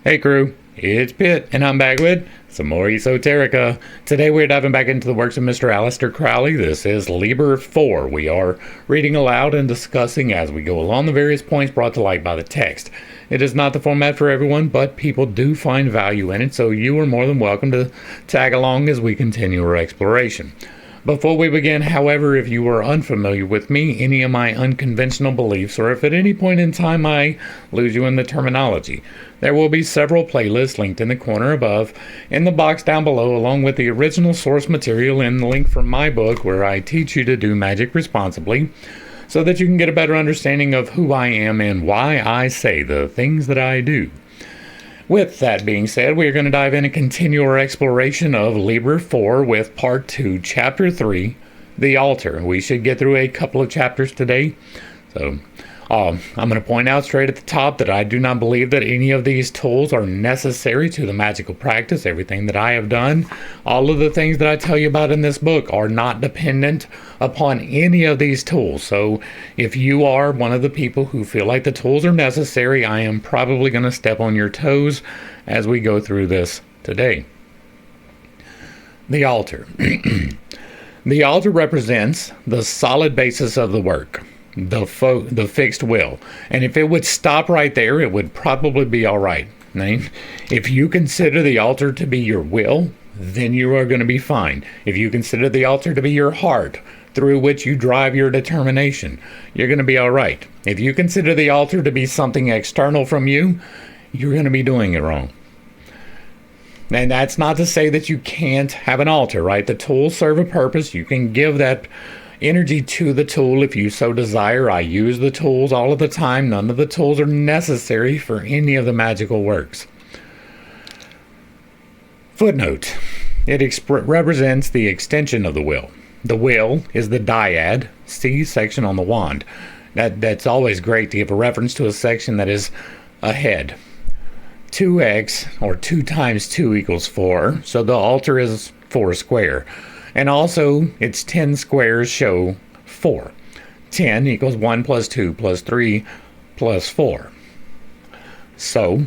Hey crew, it's Pitt, and I'm back with some more esoterica. Today we're diving back into the works of Mr. Aleister Crowley. This is Liber 4. We are reading aloud and discussing as we go along the various points brought to light by the text. It is not the format for everyone, but people do find value in it, so you are more than welcome to tag along as we continue our exploration. Before we begin, however, if you are unfamiliar with me, any of my unconventional beliefs, or if at any point in time I lose you in the terminology, there will be several playlists linked in the corner above, in the box down below, along with the original source material and the link from my book where I teach you to do magic responsibly, so that you can get a better understanding of who I am and why I say the things that I do. With that being said, we are going to dive in and continue our exploration of Liber 4 with Part 2, Chapter 3, The Altar. We should get through a couple of chapters today. So, I'm going to point out straight at the top that I do not believe that any of these tools are necessary to the magical practice. Everything that I have done, all of the things that I tell you about in this book are not dependent upon any of these tools. So if you are one of the people who feel like the tools are necessary, I am probably going to step on your toes as we go through this today. The altar. The altar represents the solid basis of the work. The fixed will. And if it would stop right there, it would probably be all right. If you consider the altar to be your will, then you are going to be fine. If you consider the altar to be your heart, through which you drive your determination, you're going to be all right. If you consider the altar to be something external from you, you're going to be doing it wrong. And that's not to say that you can't have an altar, right? The tools serve a purpose. You can give that energy to the tool if you so desire. I use the tools all of the time. None of the tools are necessary for any of the magical works. Footnote. It represents the extension of the will. The will is the dyad, see section on the wand. That's always great to give a reference to a section that is ahead. 2x, or 2 times 2 equals 4, so the altar is 4 square. And also, its 10 squares show 4. 10 equals 1 plus 2 plus 3 plus 4. So,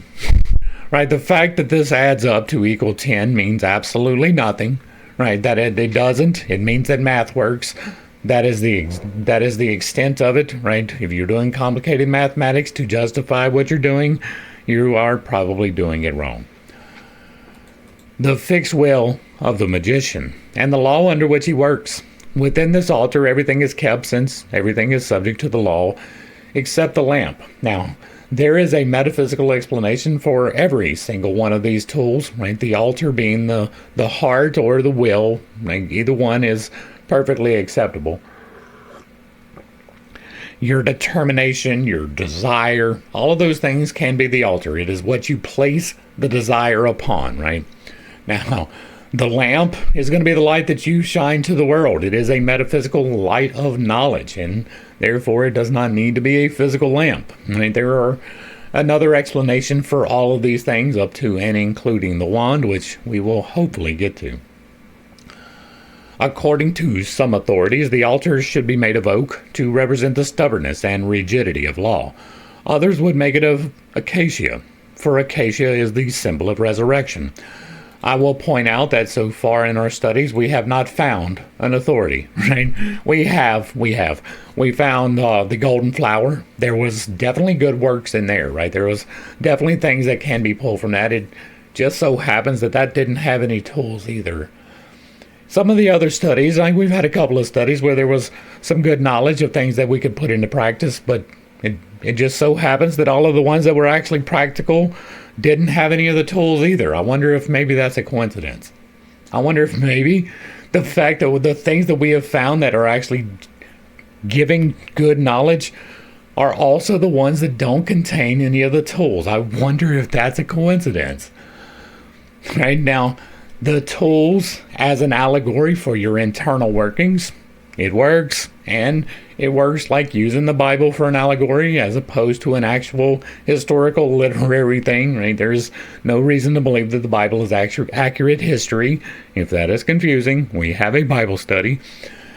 right, the fact that this adds up to equal 10 means absolutely nothing, right? That it doesn't. It means that math works. That is the extent of it, right? If you're doing complicated mathematics to justify what you're doing, you are probably doing it wrong. The fixed will of the magician, and the law under which he works. Within this altar, everything is kept, since everything is subject to the law, except the lamp. Now, there is a metaphysical explanation for every single one of these tools, right? The altar being the heart or the will, right? Either one is perfectly acceptable. Your determination, your desire, all of those things can be the altar. It is what you place the desire upon, right? Now, the lamp is going to be the light that you shine to the world. It is a metaphysical light of knowledge, and therefore it does not need to be a physical lamp. Right? There are another explanation for all of these things, up to and including the wand, which we will hopefully get to. According to some authorities, the altar should be made of oak to represent the stubbornness and rigidity of law. Others would make it of acacia, for acacia is the symbol of resurrection. I will point out that so far in our studies, we have not found an authority, right? We found the golden flower. There was definitely good works in there, right? There was definitely things that can be pulled from that. It just so happens that didn't have any tools either. Some of the other studies, we've had a couple of studies where there was some good knowledge of things that we could put into practice, but it just so happens that all of the ones that were actually practical didn't have any of the tools either. I wonder if maybe that's a coincidence. I wonder if maybe the fact that the things that we have found that are actually giving good knowledge are also the ones that don't contain any of the tools. I wonder if that's a coincidence. Right now, the tools as an allegory for your internal workings, it works, and it works like using the Bible for an allegory as opposed to an actual historical literary thing, right? There's no reason to believe that the Bible is accurate history. If that is confusing, we have a Bible study.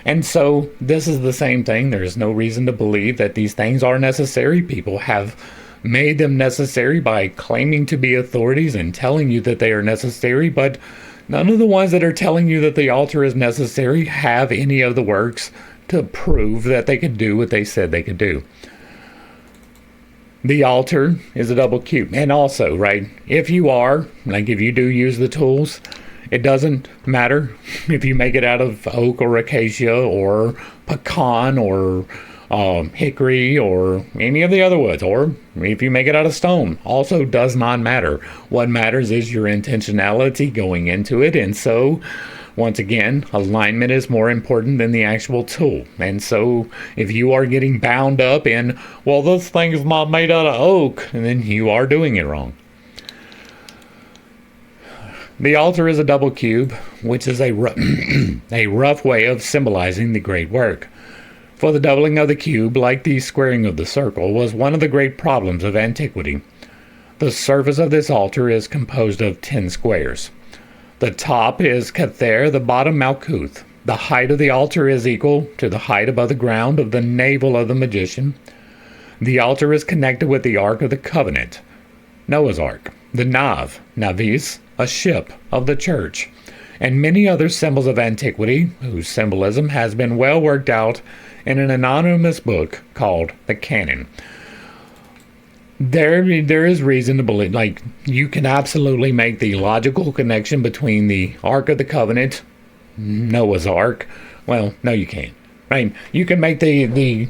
And so this is the same thing. There's no reason to believe that these things are necessary. People have made them necessary by claiming to be authorities and telling you that they are necessary, but none of the ones that are telling you that the altar is necessary have any of the works to prove that they could do what they said they could do. The altar is a double cube. And also, right, if you do use the tools, it doesn't matter if you make it out of oak or acacia or pecan or hickory or any of the other woods, or if you make it out of stone, also does not matter. What matters is your intentionality going into it. And so, once again, alignment is more important than the actual tool. And so if you are getting bound up in, well, this thing is not made out of oak, and then you are doing it wrong. The altar is a double cube, which is a rough way of symbolizing the great work. For the doubling of the cube, like the squaring of the circle, was one of the great problems of antiquity. The surface of this altar is composed of 10 squares. The top is Cather, the bottom Malkuth. The height of the altar is equal to the height above the ground of the navel of the magician. The altar is connected with the Ark of the Covenant, Noah's Ark, the Nav, Navis, a ship of the church, and many other symbols of antiquity whose symbolism has been well worked out in an anonymous book called the Canon. There is reason to believe, you can absolutely make the logical connection between the Ark of the Covenant, Noah's Ark. Well, no, you can't. Right? You can make the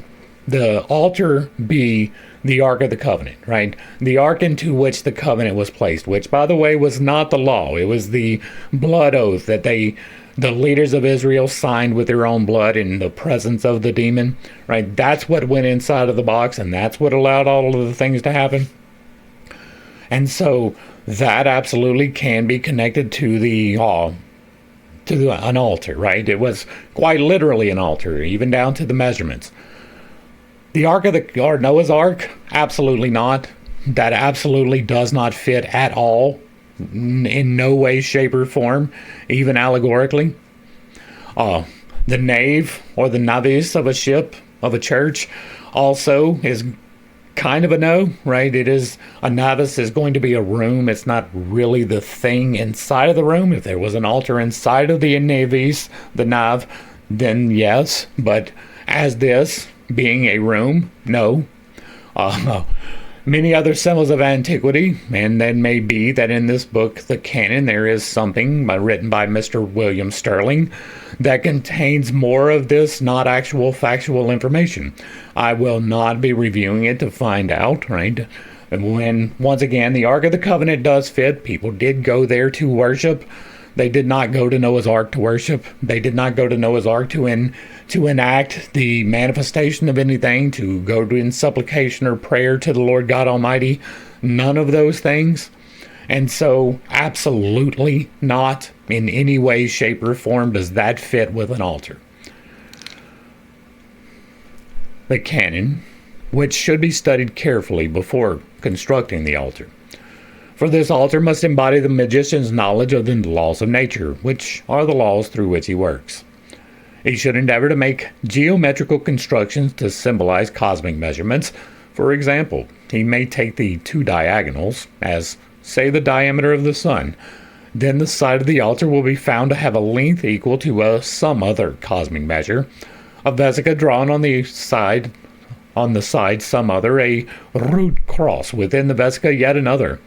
altar be the Ark of the Covenant, right? The Ark into which the covenant was placed, which, by the way, was not the law. It was the blood oath that the leaders of Israel signed with their own blood in the presence of the demon, right? That's what went inside of the box, and that's what allowed all of the things to happen. And so that absolutely can be connected to an altar, right? It was quite literally an altar, even down to the measurements. The Noah's Ark, absolutely not. That absolutely does not fit at all, in no way, shape, or form, even allegorically. The nave or the navis of a ship, of a church, also is kind of a no, right? A navis is going to be a room. It's not really the thing inside of the room. If there was an altar inside of the navis, the nav, then yes. But as this being a room, no. Many other symbols of antiquity, and then may be that in this book, the Canon, there is something written by Mr. William Sterling that contains more of this not actual factual information. I will not be reviewing it to find out, right? When, once again, the Ark of the Covenant does fit, people did go there to worship. They did not go to Noah's Ark to worship. They did not go to Noah's Ark to enact the manifestation of anything, to go to in supplication or prayer to the Lord God Almighty. None of those things. And so, absolutely not in any way, shape, or form does that fit with an altar. The canon, which should be studied carefully before constructing the altar. For this altar must embody the magician's knowledge of the laws of nature, which are the laws through which he works. He should endeavor to make geometrical constructions to symbolize cosmic measurements. For example, he may take the two diagonals, as, say, the diameter of the sun. Then the side of the altar will be found to have a length equal to some other cosmic measure. A vesica drawn on the side some other, a root cross within the vesica yet another.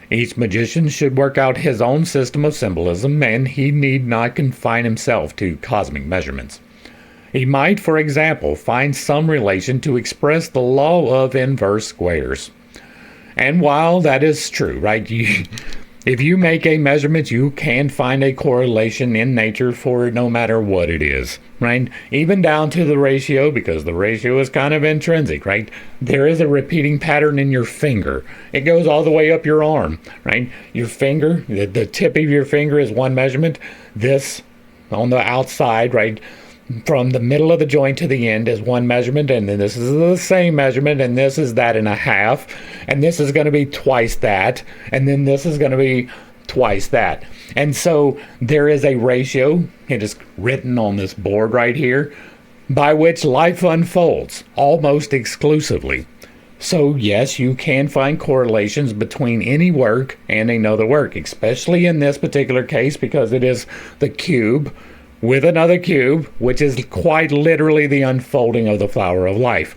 Each magician should work out his own system of symbolism, and he need not confine himself to cosmic measurements. He might, for example, find some relation to express the law of inverse squares. And while that is true, right, if you make a measurement, you can find a correlation in nature for it no matter what it is, right? Even down to the ratio, because the ratio is kind of intrinsic, right? There is a repeating pattern in your finger. It goes all the way up your arm, right? Your finger, the tip of your finger is one measurement. This on the outside, right, from the middle of the joint to the end is one measurement, and then this is the same measurement, and this is that and a half, and this is going to be twice that, and then this is going to be twice that. And so there is a ratio, it is written on this board right here, by which life unfolds almost exclusively. So yes, you can find correlations between any work and another work, especially in this particular case because it is the cube with another cube, which is quite literally the unfolding of the flower of life.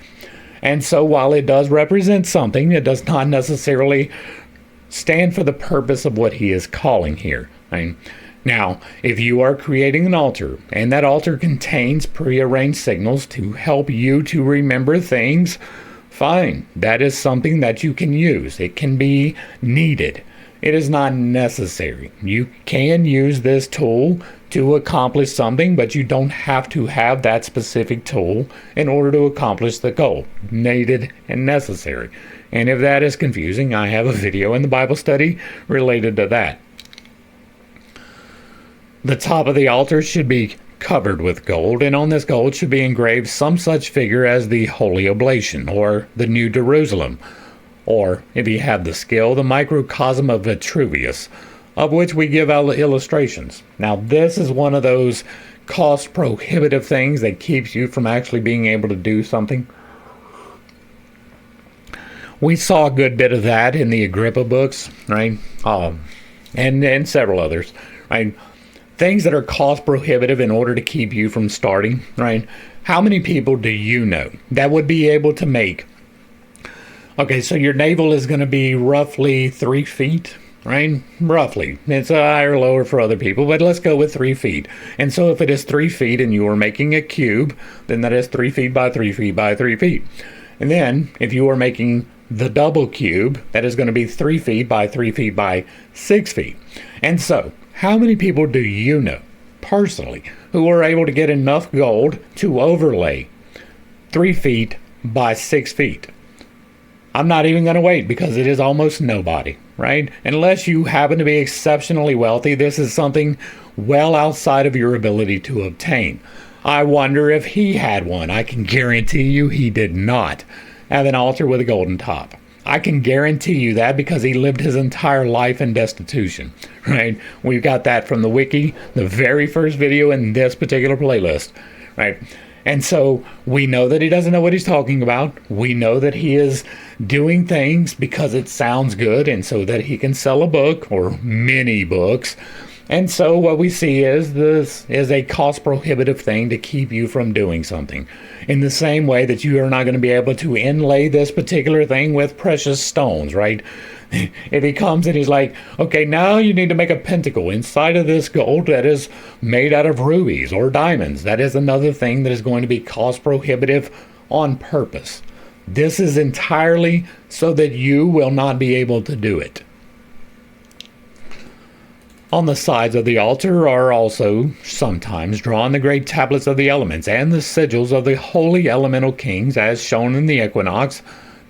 And so while it does represent something, it does not necessarily stand for the purpose of what he is calling here. Now, if you are creating an altar and that altar contains prearranged signals to help you to remember things, fine. That is something that you can use. It can be needed. It is not necessary. You can use this tool to accomplish something, but you don't have to have that specific tool in order to accomplish the goal. Needed and necessary. And if that is confusing, I have a video in the Bible study related to that. The top of the altar should be covered with gold, and on this gold should be engraved some such figure as the Holy Oblation, or the New Jerusalem, or, if you have the skill, the microcosm of Vitruvius, of which we give out illustrations. Now, this is one of those cost-prohibitive things that keeps you from actually being able to do something. We saw a good bit of that in the Agrippa books, right? And several others, right? Things that are cost prohibitive in order to keep you from starting, right? How many people do you know that would be able to make? Okay, so your navel is going to be roughly 3 feet, right? Roughly. It's higher or lower for other people, but let's go with 3 feet. And so if it is 3 feet and you are making a cube, then that is 3 feet by 3 feet by 3 feet. And then if you are making the double cube, that is going to be 3 feet by 3 feet by 6 feet. And so, how many people do you know, personally, who are able to get enough gold to overlay 3 feet by 6 feet? I'm not even going to wait because it is almost nobody, right? Unless you happen to be exceptionally wealthy, this is something well outside of your ability to obtain. I wonder if he had one. I can guarantee you he did not have an altar with a golden top. I can guarantee you that because he lived his entire life in destitution, right? We've got that from the wiki, the very first video in this particular playlist, right? And so we know that he doesn't know what he's talking about. We know that he is doing things because it sounds good and so that he can sell a book or many books. And so what we see is this is a cost prohibitive thing to keep you from doing something. In the same way that you are not going to be able to inlay this particular thing with precious stones, right? If he comes and he's like, okay, now you need to make a pentacle inside of this gold that is made out of rubies or diamonds. That is another thing that is going to be cost prohibitive on purpose. This is entirely so that you will not be able to do it. On the sides of the altar are also sometimes drawn the great tablets of the elements and the sigils of the holy elemental kings as shown in the equinox,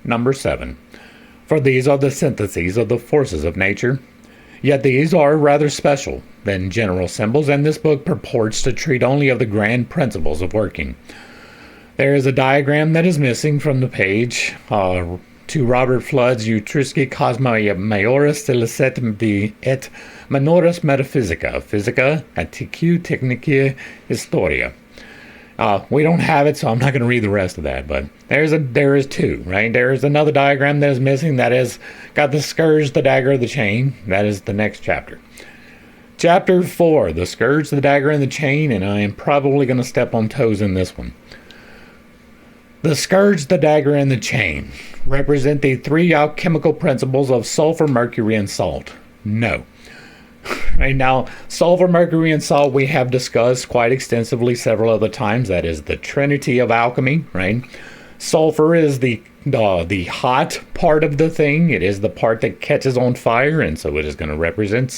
number 7. For these are the syntheses of the forces of nature. Yet these are rather special than general symbols, and this book purports to treat only of the grand principles of working. There is a diagram that is missing from the page to Robert Flood's Utriski Cosma Maioris Licet et Menoris Metaphysica, Physica Antiqui Technici Historia. We don't have it, so I'm not going to read the rest of that, but there is two, right? There is another diagram that is missing that has got the scourge, the dagger, the chain. That is the next chapter. Chapter 4, the scourge, the dagger, and the chain, and I am probably going to step on toes in this one. The scourge, the dagger, and the chain represent the 3 alchemical principles of sulfur, mercury, and salt. No. Right now, sulfur, mercury, and salt we have discussed quite extensively several other times. That is the trinity of alchemy, right? Sulfur is the hot part of the thing. It is the part that catches on fire, and so it is going to represent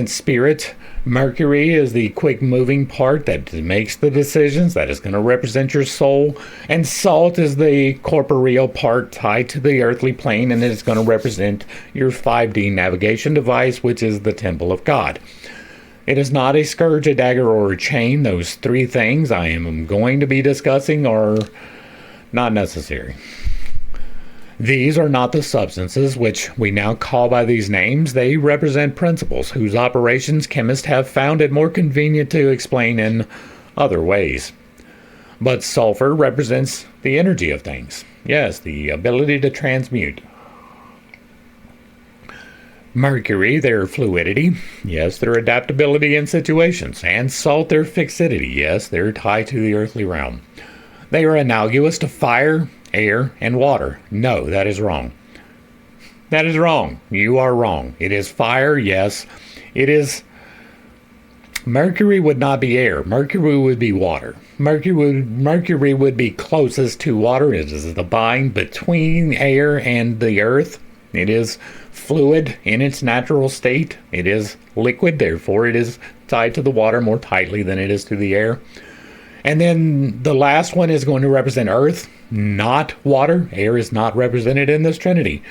spirit. Mercury is the quick-moving part that makes the decisions. That is going to represent your soul. And salt is the corporeal part tied to the earthly plane, and it is going to represent your 5D navigation device, which is the temple of God. It is not a scourge, a dagger, or a chain. Those 3 things I am going to be discussing are not necessary. These are not the substances which we now call by these names. They represent principles whose operations chemists have found it more convenient to explain in other ways. But sulfur represents the energy of things. Yes, the ability to transmute. Mercury, their fluidity. Yes, their adaptability in situations. And salt, their fixity. Yes, they're tied to the earthly realm. They are analogous to fire, air, and water. No, that is wrong. That is wrong. You are wrong. It is fire, yes. It is... Mercury would not be air. Mercury would be water. Mercury would be closest to water. It is the bind between air and the earth. It is fluid in its natural state. It is liquid, therefore it is tied to the water more tightly than it is to the air. And then the last one is going to represent earth, not water. Air is not represented in this trinity.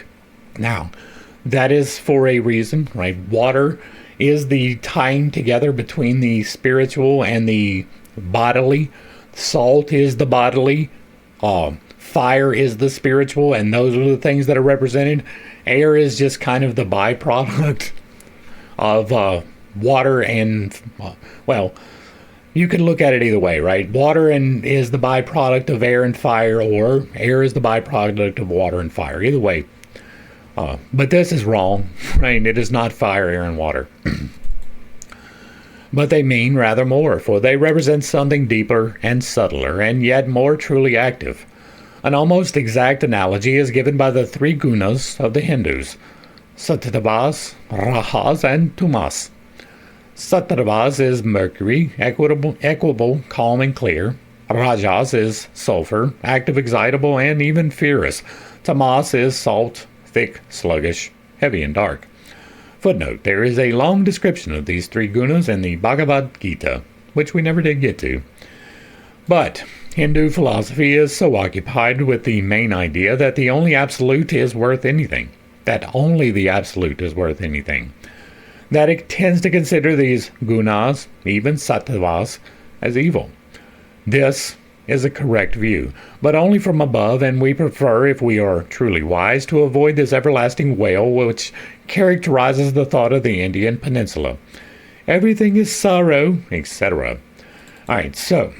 Now, that is for a reason, right? Water is the tying together between the spiritual and the bodily. Salt is the bodily. Fire is the spiritual, and those are the things that are represented. Air is just kind of the byproduct of water and, well, you can look at it either way, right? Water is the byproduct of air and fire, or air is the byproduct of water and fire. Either way. But this is wrong, right? It is not fire, air, and water. But they mean rather more, for they represent something deeper and subtler, and yet more truly active. An almost exact analogy is given by the three gunas of the Hindus: Sattvas, Rajas, and Tamas. Sattvas is mercury, equable, calm, and clear. Rajas is sulfur, active, excitable, and even fierce. Tamas is salt, thick, sluggish, heavy, and dark. Footnote: there is a long description of these three gunas in the Bhagavad Gita, which we never did get to. But Hindu philosophy is so occupied with the main idea that the only absolute is worth anything. That only the absolute is worth anything. That it tends to consider these gunas, even sattvas, as evil. This is a correct view, but only from above, and we prefer, if we are truly wise, to avoid this everlasting wail which characterizes the thought of the Indian peninsula. Everything is sorrow, etc. Alright, so,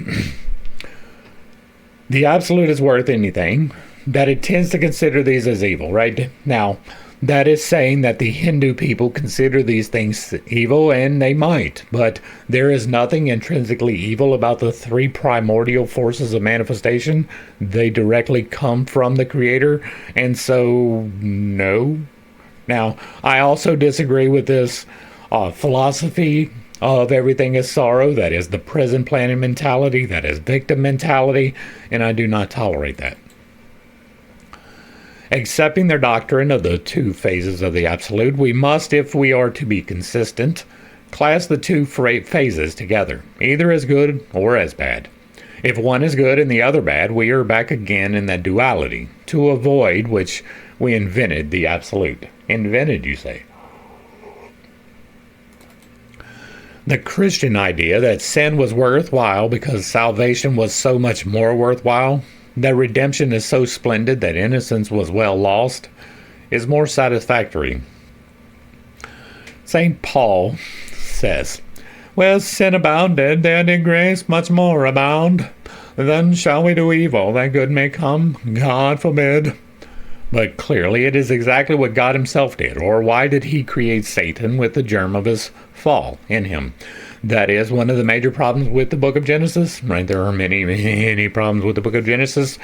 the absolute is worth anything, that it tends to consider these as evil, right? Now, that is saying that the Hindu people consider these things evil, and they might, but there is nothing intrinsically evil about the three primordial forces of manifestation. They directly come from the Creator, and so, no. Now, I also disagree with this philosophy of everything is sorrow. That is the present planet mentality, that is victim mentality, and I do not tolerate that. Accepting their doctrine of the two phases of the absolute, we must, if we are to be consistent, class the two phases together, either as good or as bad. If one is good and the other bad, we are back again in that duality, to avoid which we invented the absolute. Invented, you say? The Christian idea that sin was worthwhile because salvation was so much more worthwhile, that redemption is so splendid that innocence was well lost, is more satisfactory. St. Paul says, "Where sin abounded, there did grace much more abound. Then shall we do evil, that good may come? God forbid." But clearly it is exactly what God himself did, or why did he create Satan with the germ of his fall in him? That is one of the major problems with the book of Genesis, right? There are many, many problems with the book of Genesis,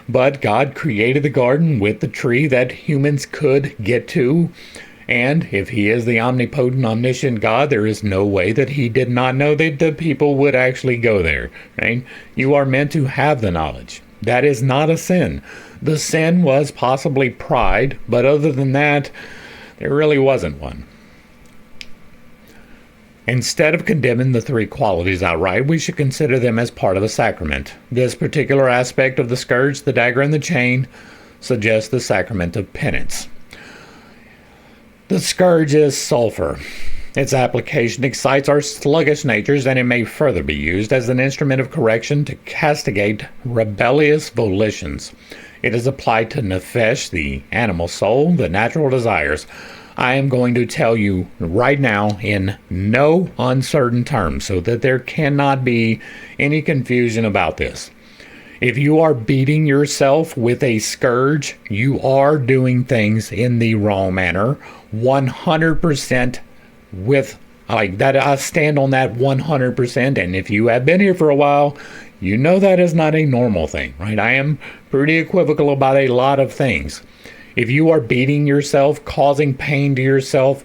but God created the garden with the tree that humans could get to, and if he is the omnipotent, omniscient God, there is no way that he did not know that the people would actually go there, right? You are meant to have the knowledge. That is not a sin. The sin was possibly pride, but other than that, there really wasn't one. Instead of condemning the three qualities outright, we should consider them as part of a sacrament. This particular aspect of the scourge, the dagger, and the chain suggests the sacrament of penance. The scourge is sulfur. Its application excites our sluggish natures, and it may further be used as an instrument of correction to castigate rebellious volitions. It is applied to nefesh, the animal soul, the natural desires. I am going to tell you right now in no uncertain terms so that there cannot be any confusion about this. If you are beating yourself with a scourge, you are doing things in the wrong manner. 100% with like that. I stand on that 100%. And if you have been here for a while, you know that is not a normal thing, right? I am pretty equivocal about a lot of things. If you are beating yourself, causing pain to yourself,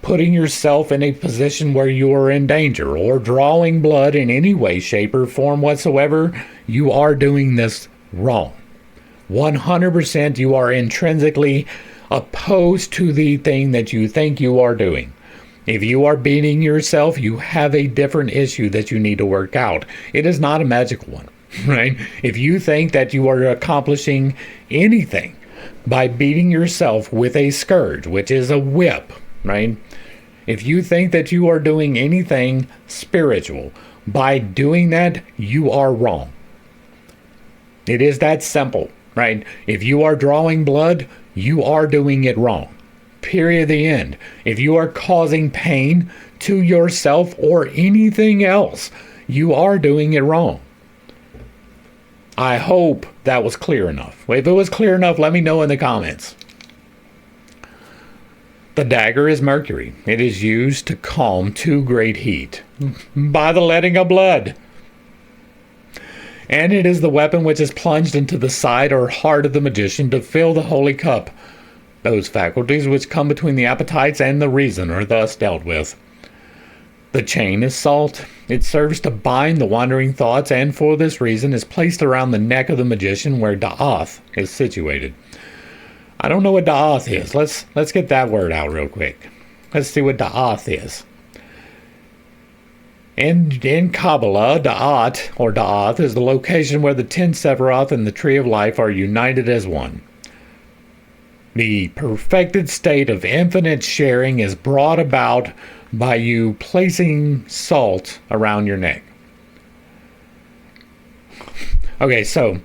putting yourself in a position where you are in danger, or drawing blood in any way, shape, or form whatsoever, you are doing this wrong. 100% you are intrinsically opposed to the thing that you think you are doing. If you are beating yourself, you have a different issue that you need to work out. It is not a magical one, right? If you think that you are accomplishing anything by beating yourself with a scourge, which is a whip, right? If you think that you are doing anything spiritual by doing that, you are wrong. It is that simple, right? If you are drawing blood, you are doing it wrong. Period. The end. If you are causing pain to yourself or anything else, you are doing it wrong. I hope that was clear enough. If it was clear enough, let me know in the comments. The dagger is mercury. It is used to calm too great heat by the letting of blood. And it is the weapon which is plunged into the side or heart of the magician to fill the holy cup. Those faculties which come between the appetites and the reason are thus dealt with. The chain is salt. It serves to bind the wandering thoughts, and for this reason is placed around the neck of the magician where Da'ath is situated. I don't know what Da'ath is. Let's get that word out real quick. Let's see what Da'ath is. In Kabbalah, Da'ath is the location where the 10 Sephiroth and the Tree of Life are united as one. The perfected state of infinite sharing is brought about by you placing salt around your neck. Okay, so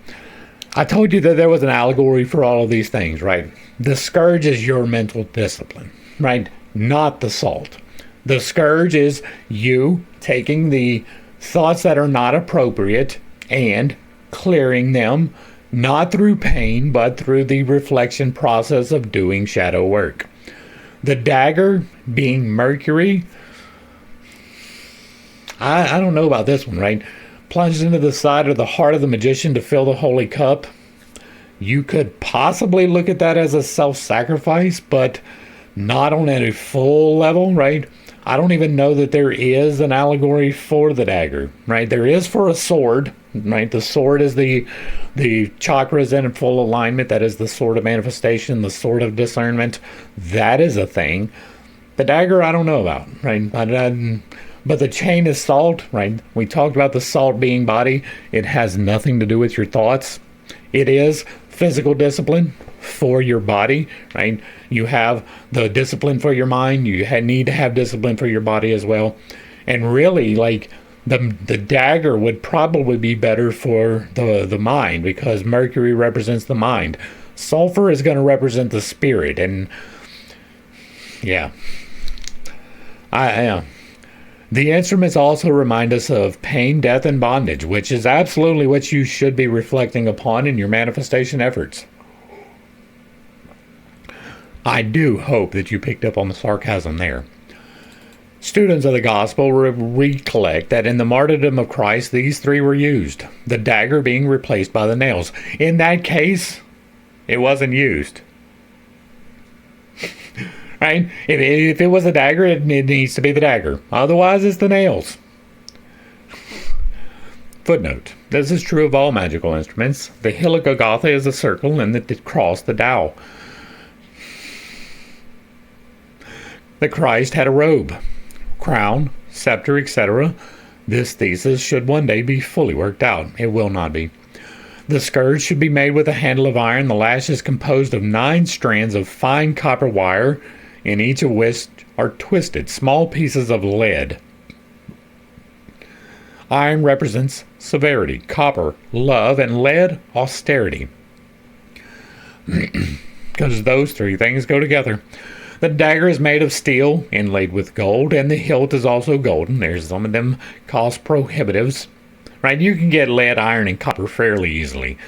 I told you that there was an allegory for all of these things, right? The scourge is your mental discipline, right? Not the salt. The scourge is you taking the thoughts that are not appropriate and clearing them, not through pain, but through the reflection process of doing shadow work. The dagger being mercury, I don't know about this one, right? Plunged into the side or the heart of the magician to fill the holy cup. You could possibly look at that as a self-sacrifice, but not on a full level, right? I don't even know that there is an allegory for the dagger, right? There is for a sword, right? The sword is the chakras in full alignment. That is the sword of manifestation, the sword of discernment. That is a thing. The dagger, I don't know about, right? But the chain is salt, right? We talked about the salt being body. It has nothing to do with your thoughts. It is physical discipline for your body, right? You have the discipline for your mind. You need to have discipline for your body as well. And really, like, the dagger would probably be better for the mind, because mercury represents the mind. Sulfur is going to represent the spirit. And yeah, the instruments also remind us of pain, death, and bondage, which is absolutely what you should be reflecting upon in your manifestation efforts. I do hope that you picked up on the sarcasm there. Students of the gospel recollect that in the martyrdom of Christ, these three were used, the dagger being replaced by the nails. In that case, it wasn't used. Right? If it was a dagger, it needs to be the dagger. Otherwise, it's the nails. Footnote. This is true of all magical instruments. The Helicogotha is a circle, and the cross the dowel. The Christ had a robe, crown, scepter, etc. This thesis should one day be fully worked out. It will not be. The scourge should be made with a handle of iron. The lash is composed of 9 strands of fine copper wire, in each of which are twisted small pieces of lead. Iron represents severity, copper, love, and lead, austerity. Because those three things go together. The dagger is made of steel, inlaid with gold, and the hilt is also golden. There's some of them cost prohibitives, right? You can get lead, iron, and copper fairly easily.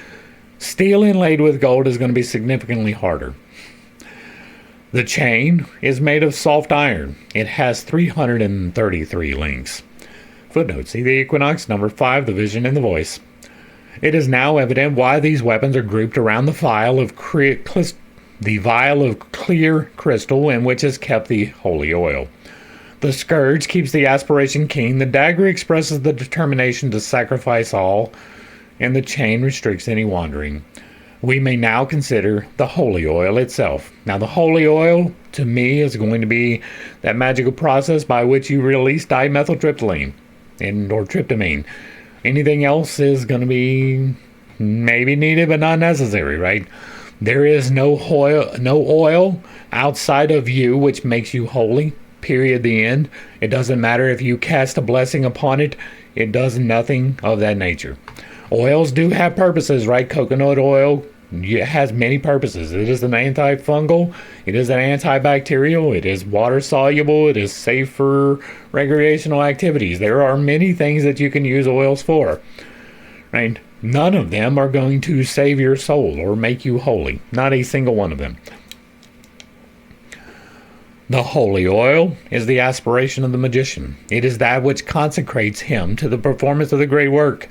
Steel inlaid with gold is going to be significantly harder. The chain is made of soft iron. It has 333 links. Footnote, see the equinox, number 5, the vision and the voice. It is now evident why these weapons are grouped around the vial of clear crystal in which is kept the holy oil. The scourge keeps the aspiration keen, the dagger expresses the determination to sacrifice all, and the chain restricts any wandering. We may now consider the holy oil itself. Now, the holy oil, to me, is going to be that magical process by which you release dimethyltryptamine or tryptamine. Anything else is going to be maybe needed but not necessary, right? There is no oil outside of you which makes you holy, period, the end. It doesn't matter if you cast a blessing upon it. It does nothing of that nature. Oils do have purposes, right? Coconut oil has many purposes. It is an antifungal. It is an antibacterial. It is water soluble. It is safe for recreational activities. There are many things that you can use oils for, right? None of them are going to save your soul or make you holy. Not a single one of them. The holy oil is the aspiration of the magician. It is that which consecrates him to the performance of the great work.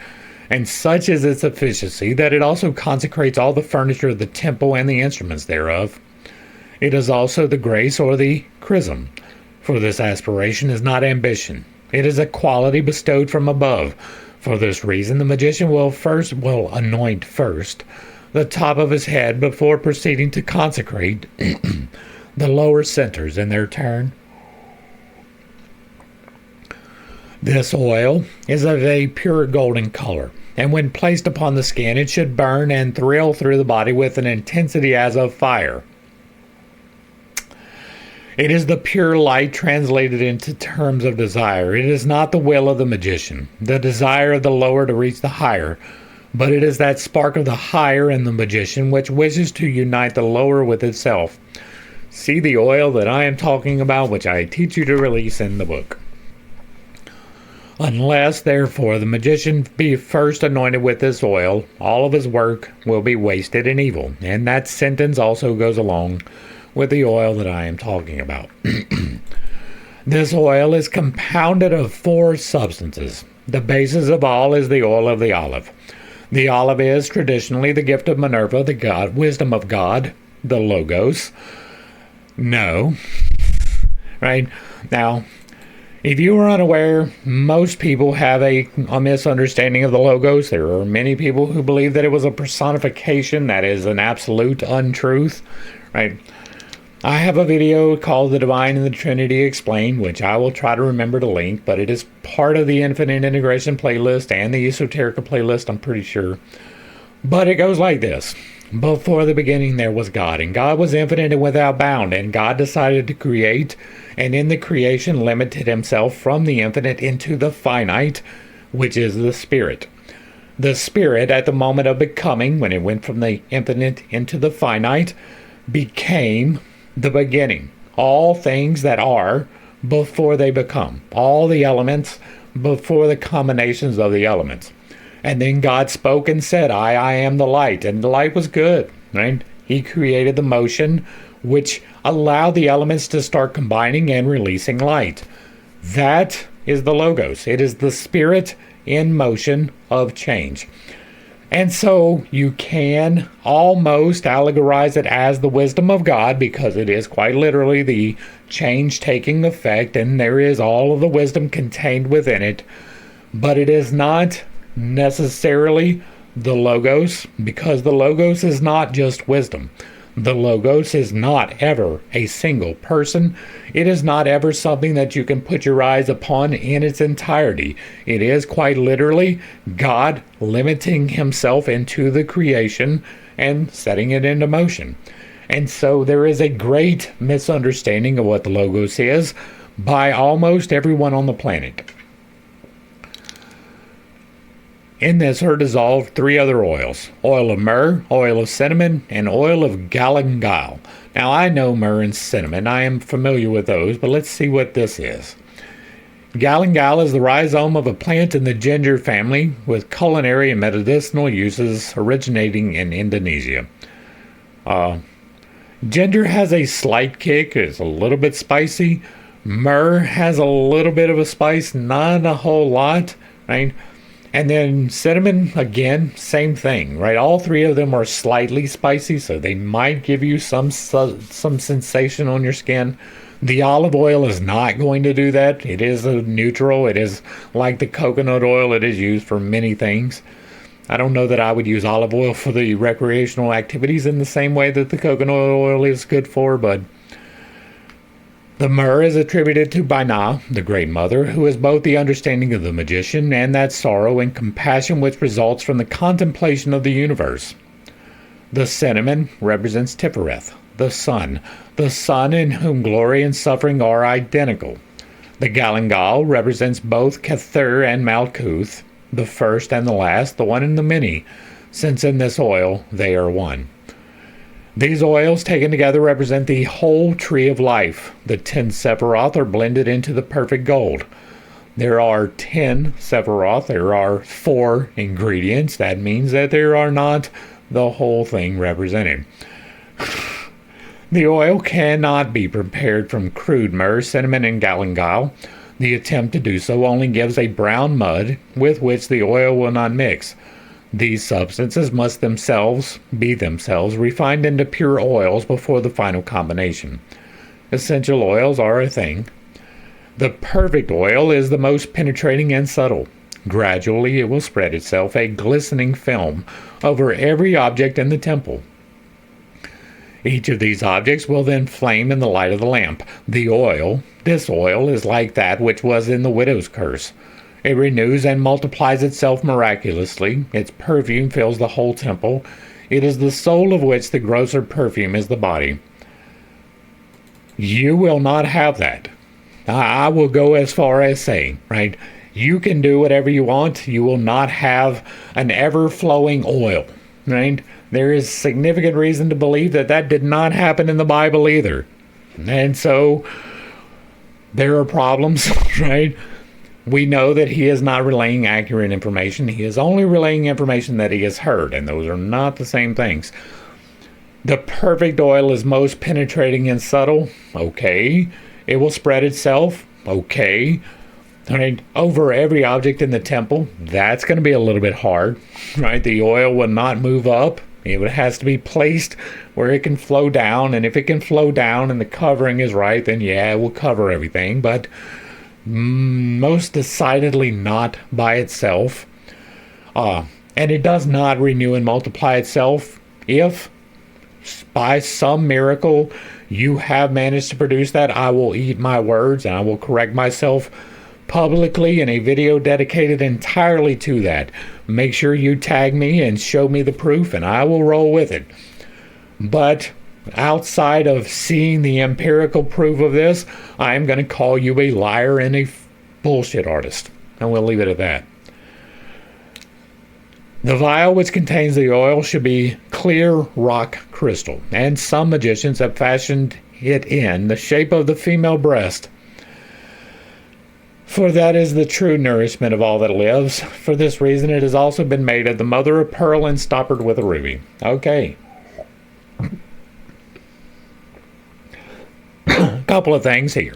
And such is its efficacy that it also consecrates all the furniture of the temple and the instruments thereof. It is also the grace or the chrism, for this aspiration is not ambition. It is a quality bestowed from above. For this reason, the magician will anoint first the top of his head before proceeding to consecrate the lower centers in their turn. This oil is of a pure golden color, and when placed upon the skin, it should burn and thrill through the body with an intensity as of fire. It is the pure light translated into terms of desire. It is not the will of the magician, the desire of the lower to reach the higher, but it is that spark of the higher in the magician which wishes to unite the lower with itself. See the oil that I am talking about, which I teach you to release in the book. Unless, therefore, the magician be first anointed with this oil, all of his work will be wasted and evil. And that sentence also goes along with the oil that I am talking about. This oil is compounded of 4 substances. The basis of all is the oil of the olive. The olive is traditionally the gift of Minerva, the wisdom of God, the Logos. No. Right? Now, if you are unaware, most people have a misunderstanding of the Logos. There are many people who believe that it was a personification. That is an absolute untruth, right? I have a video called The Divine and the Trinity Explained, which I will try to remember to link, but it is part of the Infinite Integration playlist and the Esoterica playlist, I'm pretty sure. But it goes like this. Before the beginning there was God, and God was infinite and without bound, and God decided to create, and in the creation limited himself from the infinite into the finite, which is the spirit. The spirit, at the moment of becoming, when it went from the infinite into the finite, became the beginning. All things that are before they become. All the elements before the combinations of the elements. And then God spoke and said, I am the light. And the light was good, right? He created the motion which allowed the elements to start combining and releasing light. That is the Logos. It is the spirit in motion of change. And so you can almost allegorize it as the wisdom of God, because it is quite literally the change taking effect, and there is all of the wisdom contained within it. But it is not necessarily the Logos, because the Logos is not just wisdom. The Logos is not ever a single person. It is not ever something that you can put your eyes upon in its entirety. It is quite literally God limiting himself into the creation and setting it into motion. And so there is a great misunderstanding of what the Logos is by almost everyone on the planet. In this are dissolved 3 other oils: oil of myrrh, oil of cinnamon, and oil of galangal. Now, I know myrrh and cinnamon. I am familiar with those, but let's see what this is. Galangal is the rhizome of a plant in the ginger family with culinary and medicinal uses originating in Indonesia. Ginger has a slight kick. It's a little bit spicy. Myrrh has a little bit of a spice, not a whole lot, right? And then cinnamon, again, same thing, right? All three of them are slightly spicy, so they might give you some sensation on your skin. The olive oil is not going to do that. It is a neutral. It is like the coconut oil. It is used for many things. I don't know that I would use olive oil for the recreational activities in the same way that the coconut oil is good for, but the myrrh is attributed to Baina, the Great Mother, who is both the understanding of the magician and that sorrow and compassion which results from the contemplation of the universe. The cinnamon represents Tifereth, the sun in whom glory and suffering are identical. The galangal represents both Kether and Malkuth, the first and the last, the one and the many, since in this oil they are one. These oils taken together represent the whole tree of life. The 10 Sephiroth are blended into the perfect gold. There are 10 Sephiroth. There are 4 ingredients. That means that there are not the whole thing represented. The oil cannot be prepared from crude myrrh, cinnamon, and galangal. The attempt to do so only gives a brown mud with which the oil will not mix. These substances must be themselves refined into pure oils before the final combination. Essential oils are a thing. The perfect oil is the most penetrating and subtle. Gradually it will spread itself, a glistening film, over every object in the temple. Each of these objects will then flame in the light of the lamp. This oil is like that which was in the widow's curse. It renews and multiplies itself miraculously. Its perfume fills the whole temple. It is the soul of which the grosser perfume is the body. You will not have that. I will go as far as saying, right? You can do whatever you want. You will not have an ever-flowing oil, right? There is significant reason to believe that that did not happen in the Bible either. And so there are problems, right? We know that he is not relaying accurate information. He is only relaying information that he has heard, and those are not the same things. The perfect oil is most penetrating and subtle. Okay. It will spread itself. Okay. Right, over every object in the temple. That's going to be a little bit hard, right? The oil will not move up. It has to be placed where it can flow down, and if it can flow down and the covering is right, then yeah, it will cover everything, but most decidedly not by itself. And it does not renew and multiply itself. If by some miracle you have managed to produce that, I will eat my words and I will correct myself publicly in a video dedicated entirely to that. Make sure you tag me and show me the proof and I will roll with it. But outside of seeing the empirical proof of this, I am going to call you a liar and a bullshit artist. And we'll leave it at that. The vial which contains the oil should be clear rock crystal, and some magicians have fashioned it in the shape of the female breast. For that is the true nourishment of all that lives. For this reason it has also been made of the mother of pearl and stoppered with a ruby. Okay. Couple of things here.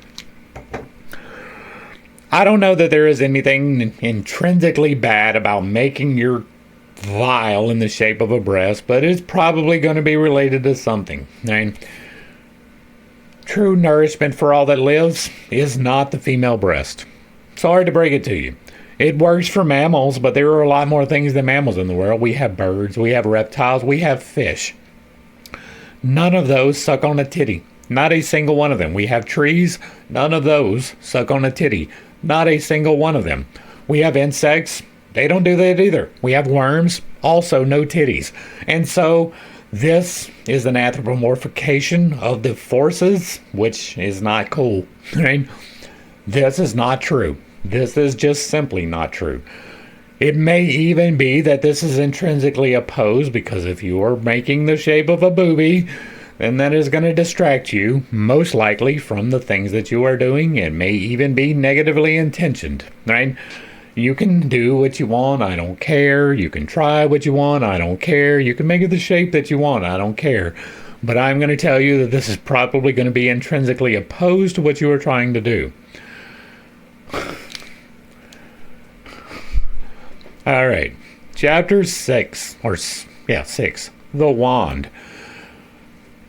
I don't know that there is anything intrinsically bad about making your vial in the shape of a breast, but it's probably going to be related to something. And true nourishment for all that lives is not the female breast. Sorry to break it to you. It works for mammals, but there are a lot more things than mammals in the world. We have birds, we have reptiles, we have fish. None of those suck on a titty. Not a single one of them. We have trees. None of those suck on a titty. Not a single one of them. We have insects. They don't do that either. We have worms. Also no titties. And so this is an anthropomorphication of the forces, which is not cool. Right? This is not true. This is just simply not true. It may even be that this is intrinsically opposed, because if you are making the shape of a boobie, and that is going to distract you, most likely, from the things that you are doing. It may even be negatively intentioned, right? You can do what you want, I don't care. You can try what you want, I don't care. You can make it the shape that you want, I don't care. But I'm going to tell you that this is probably going to be intrinsically opposed to what you are trying to do. All right, chapter 6, 6, the wand.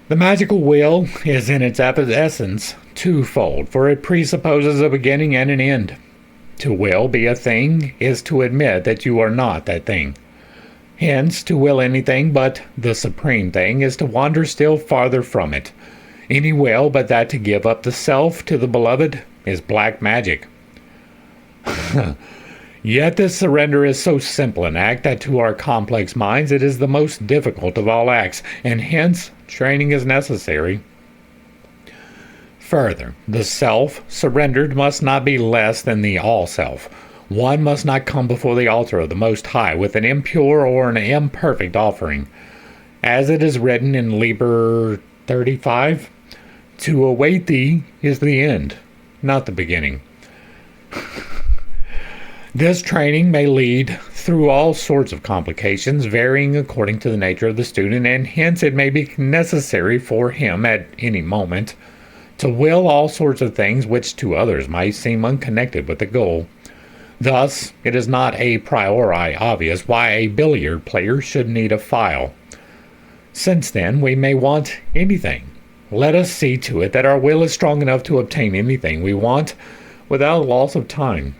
The magical will is in its essence twofold, for it presupposes a beginning and an end. To will be a thing is to admit that you are not that thing. Hence, to will anything but the supreme thing is to wander still farther from it. Any will but that to give up the self to the beloved is black magic. Yet this surrender is so simple an act that to our complex minds it is the most difficult of all acts, and hence training is necessary. Further, the self surrendered must not be less than the all-self. One must not come before the altar of the Most High with an impure or an imperfect offering. As it is written in Liber 35, to await thee is the end, not the beginning. This training may lead through all sorts of complications, varying according to the nature of the student, and hence it may be necessary for him at any moment to will all sorts of things which to others might seem unconnected with the goal. Thus, it is not a priori obvious why a billiard player should need a file. Since then, we may want anything. Let us see to it that our will is strong enough to obtain anything we want without loss of time.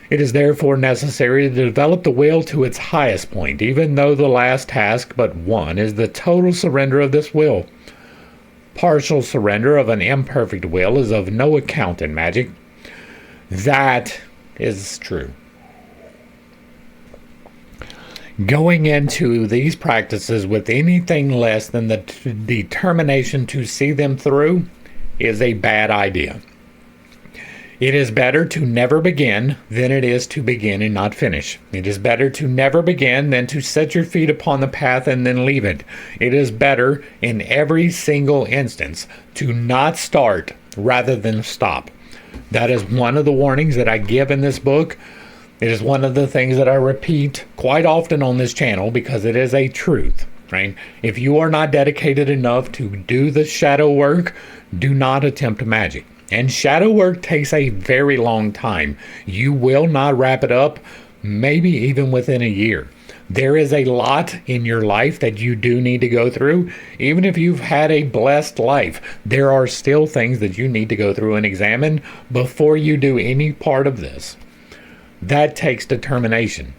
It is therefore necessary to develop the will to its highest point, even though the last task but one is the total surrender of this will. Partial surrender of an imperfect will is of no account in magic. That is true. Going into these practices with anything less than the determination to see them through is a bad idea. It is better to never begin than it is to begin and not finish. It is better to never begin than to set your feet upon the path and then leave it. It is better in every single instance to not start rather than stop. That is one of the warnings that I give in this book. It is one of the things that I repeat quite often on this channel because it is a truth, right? If you are not dedicated enough to do the shadow work, do not attempt magic. And shadow work takes a very long time. You will not wrap it up, maybe even within a year. There is a lot in your life that you do need to go through. Even if you've had a blessed life, there are still things that you need to go through and examine before you do any part of this. That takes determination.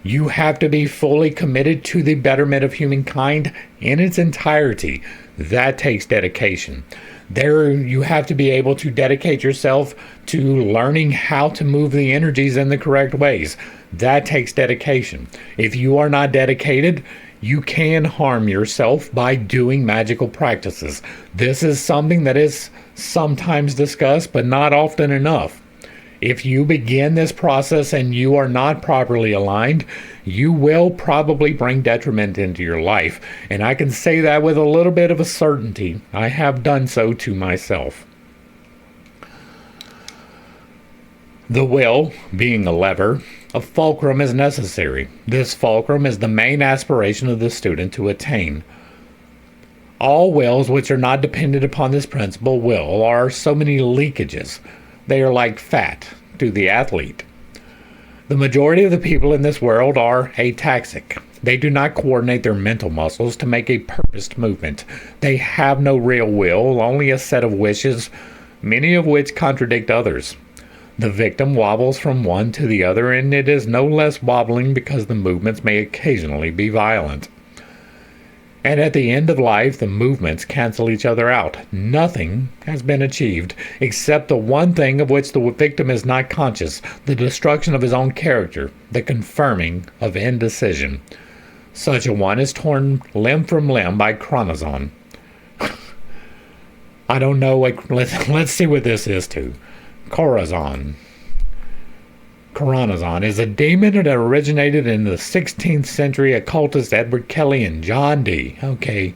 You have to be fully committed to the betterment of humankind in its entirety. That takes dedication. There, you have to be able to dedicate yourself to learning how to move the energies in the correct ways. That takes dedication. If you are not dedicated, you can harm yourself by doing magical practices. This is something that is sometimes discussed, but not often enough. If you begin this process and you are not properly aligned, you will probably bring detriment into your life. And I can say that with a little bit of a certainty. I have done so to myself. The will, being a lever, a fulcrum is necessary. This fulcrum is the main aspiration of the student to attain. All wills which are not dependent upon this principle will are so many leakages. They are like fat to the athlete. The majority of the people in this world are ataxic. They do not coordinate their mental muscles to make a purposed movement. They have no real will, only a set of wishes, many of which contradict others. The victim wobbles from one to the other, and it is no less wobbling because the movements may occasionally be violent. And at the end of life, the movements cancel each other out. Nothing has been achieved except the one thing of which the victim is not conscious, the destruction of his own character, the confirming of indecision. Such a one is torn limb from limb by Chronozon. I don't know what, let's see what this is too. Corazon is a demon that originated in the 16th century occultist Edward Kelly and John Dee. Okay.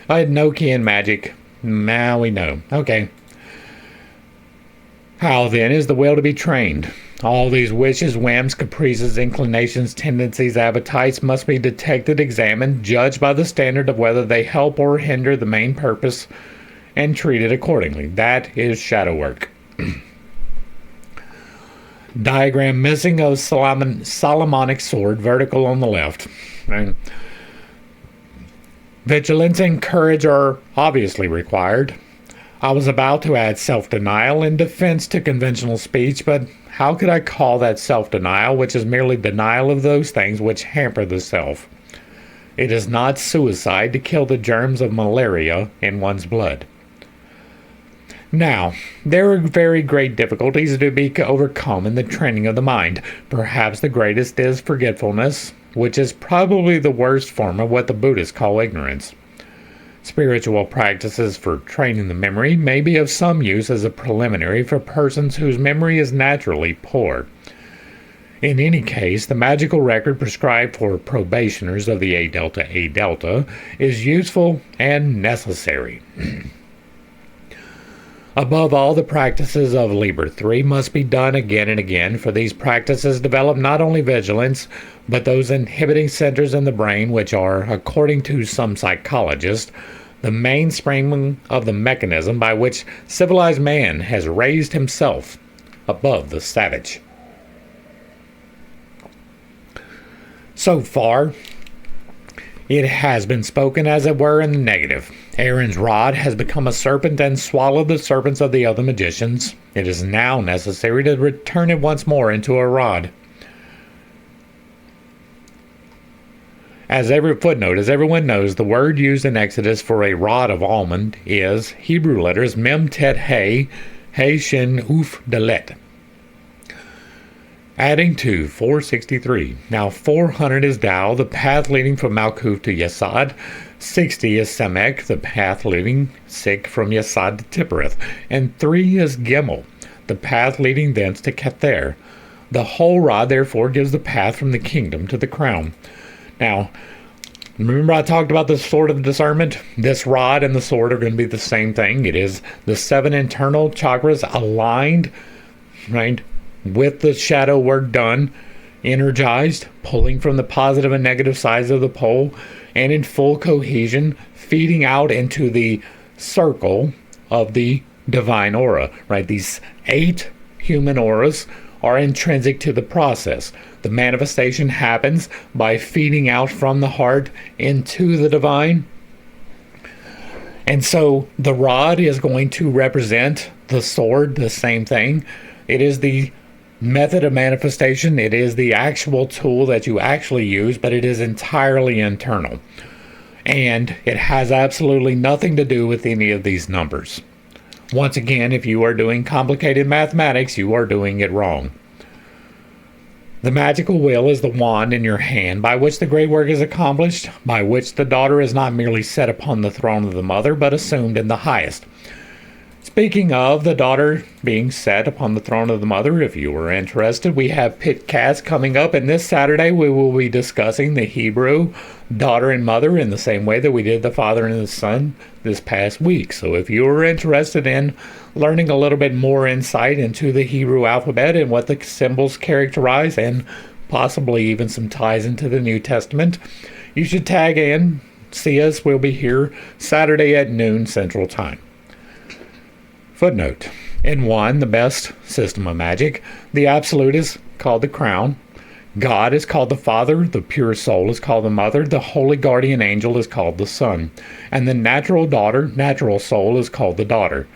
I had no key in magic. Now we know. Okay. How then is the will to be trained? All these wishes, whims, caprices, inclinations, tendencies, appetites must be detected, examined, judged by the standard of whether they help or hinder the main purpose, and treated accordingly. That is shadow work. Diagram missing of Solomonic sword, vertical on the left. Right. Vigilance and courage are obviously required. I was about to add self-denial in defense to conventional speech, but how could I call that self-denial, which is merely denial of those things which hamper the self? It is not suicide to kill the germs of malaria in one's blood. Now, there are very great difficulties to be overcome in the training of the mind. Perhaps the greatest is forgetfulness, which is probably the worst form of what the Buddhists call ignorance. Spiritual practices for training the memory may be of some use as a preliminary for persons whose memory is naturally poor. In any case, the magical record prescribed for probationers of the A delta is useful and necessary. Above all, the practices of Liber 3 must be done again and again, for these practices develop not only vigilance, but those inhibiting centers in the brain which are, according to some psychologists, the mainspring of the mechanism by which civilized man has raised himself above the savage. So far, it has been spoken as it were in the negative. Aaron's rod has become a serpent and swallowed the serpents of the other magicians. It is now necessary to return it once more into a rod. As everyone knows, the word used in Exodus for a rod of almond is Hebrew letters Mem Tet He, He Shin Uf Dalet. Adding to 463. Now 400 is Tao, the path leading from Malkuth to Yesod. 60 is Samek, the path leading from Yesod to Tippereth. And 3 is Gimel, the path leading thence to Kether. The whole rod, therefore, gives the path from the kingdom to the crown. Now, remember I talked about the sword of discernment? This rod and the sword are going to be the same thing. It is the 7 internal chakras aligned, right, with the shadow work done, energized, pulling from the positive and negative sides of the pole, and in full cohesion, feeding out into the circle of the divine aura, right? These 8 human auras are intrinsic to the process. The manifestation happens by feeding out from the heart into the divine. And so the rod is going to represent the sword, the same thing. It is the method of manifestation. It is the actual tool that you actually use, but it is entirely internal. And it has absolutely nothing to do with any of these numbers. Once again, if you are doing complicated mathematics, you are doing it wrong. The magical will is the wand in your hand by which the great work is accomplished, by which the daughter is not merely set upon the throne of the mother, but assumed in the highest. Speaking of the daughter being set upon the throne of the mother, if you were interested, we have Pitcast coming up, and this Saturday we will be discussing the Hebrew daughter and mother in the same way that we did the father and the son this past week. So if you are interested in learning a little bit more insight into the Hebrew alphabet and what the symbols characterize, and possibly even some ties into the New Testament, you should tag in, see us. We'll be here Saturday at noon Central Time. Footnote. In 1, the best system of magic, the absolute is called the crown. God is called the Father, the pure soul is called the Mother, the holy guardian angel is called the Son, and the natural soul is called the daughter.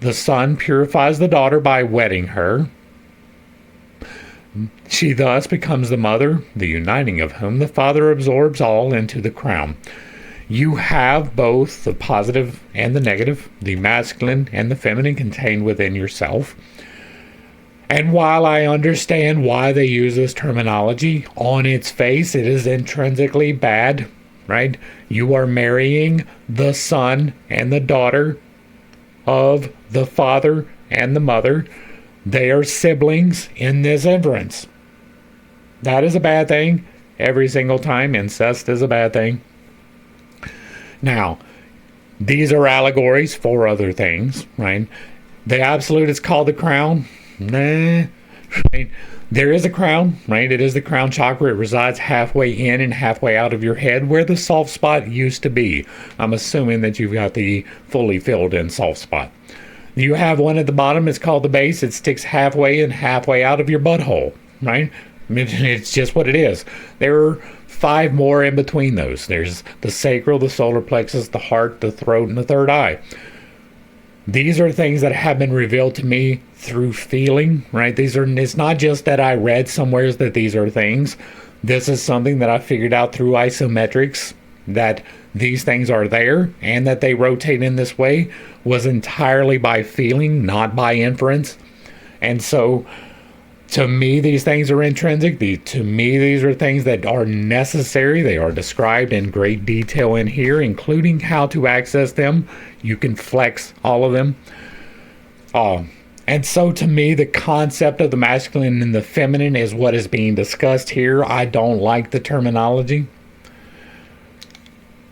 The Son purifies the daughter by wedding her. She thus becomes the mother, the uniting of whom the Father absorbs all into the crown. You have both the positive and the negative, the masculine and the feminine contained within yourself. And while I understand why they use this terminology, on its face it is intrinsically bad, right? You are marrying the son and the daughter of the father and the mother. They are siblings in this inference. That is a bad thing. Every single time, incest is a bad thing. Now, These are allegories for other things, right? The absolute is called the crown. Nah. Right? There is a crown, right? It is the crown chakra. It resides halfway in and halfway out of your head where the soft spot used to be. I'm assuming that you've got the fully filled in soft spot. You have one at the bottom. It's called the base. It sticks halfway in, halfway out of your butthole, right? It's just what it is. There are 5 more in between those. There's the sacral, the solar plexus, the heart, the throat, and the third eye. These are things that have been revealed to me through feeling, right? It's not just that I read somewhere that these are things. This is something that I figured out through isometrics, that these things are there and that they rotate in this way was entirely by feeling, not by inference. And so to me, these things are intrinsic. To me, these are things that are necessary. They are described in great detail in here, including how to access them. You can flex all of them. And so to me, the concept of the masculine and the feminine is what is being discussed here. I don't like the terminology.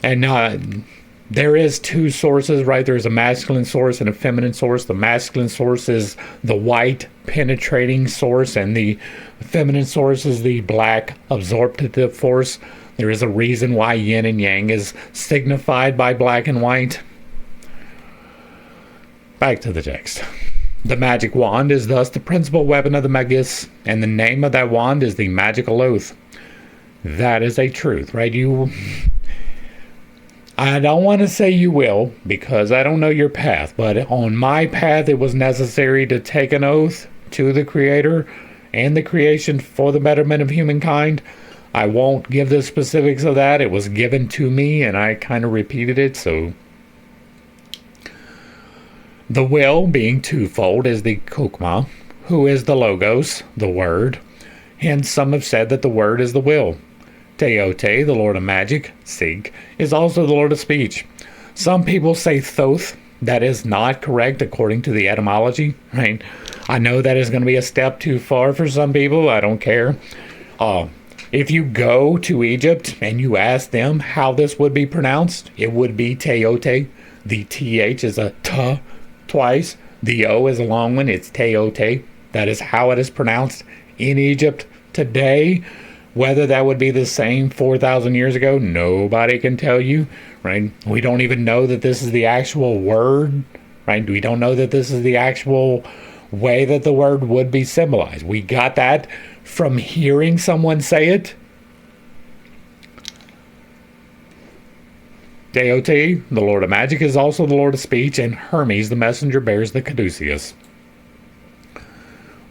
And there is 2 sources, right? There's a masculine source and a feminine source. The masculine source is the white penetrating source, and the feminine source is the black absorptive force. There is a reason why yin and yang is signified by black and white. Back to the text. The magic wand is thus the principal weapon of the magus, and the name of that wand is the magical oath. That is a truth, right? I don't want to say you will, because I don't know your path, but on my path it was necessary to take an oath to the Creator and the creation for the betterment of humankind. I won't give the specifics of that. It was given to me and I kind of repeated it. So the will, being twofold, is the Kukma, who is the Logos, the Word. Hence some have said that the Word is the will. Teote, the Lord of Magic, Sig, is also the Lord of Speech. Some people say Thoth. That is not correct according to the etymology, right? I know that is going to be a step too far for some people. I don't care. If you go to Egypt and you ask them how this would be pronounced, it would be Teote. The TH is a T twice. The O is a long one. It's Teote. That is how it is pronounced in Egypt today. Whether that would be the same 4,000 years ago, nobody can tell you, right? We don't even know that this is the actual word, right? We don't know that this is the actual way that the word would be symbolized. We got that from hearing someone say it. Deote, the Lord of Magic, is also the Lord of Speech, and Hermes, the messenger, bears the caduceus.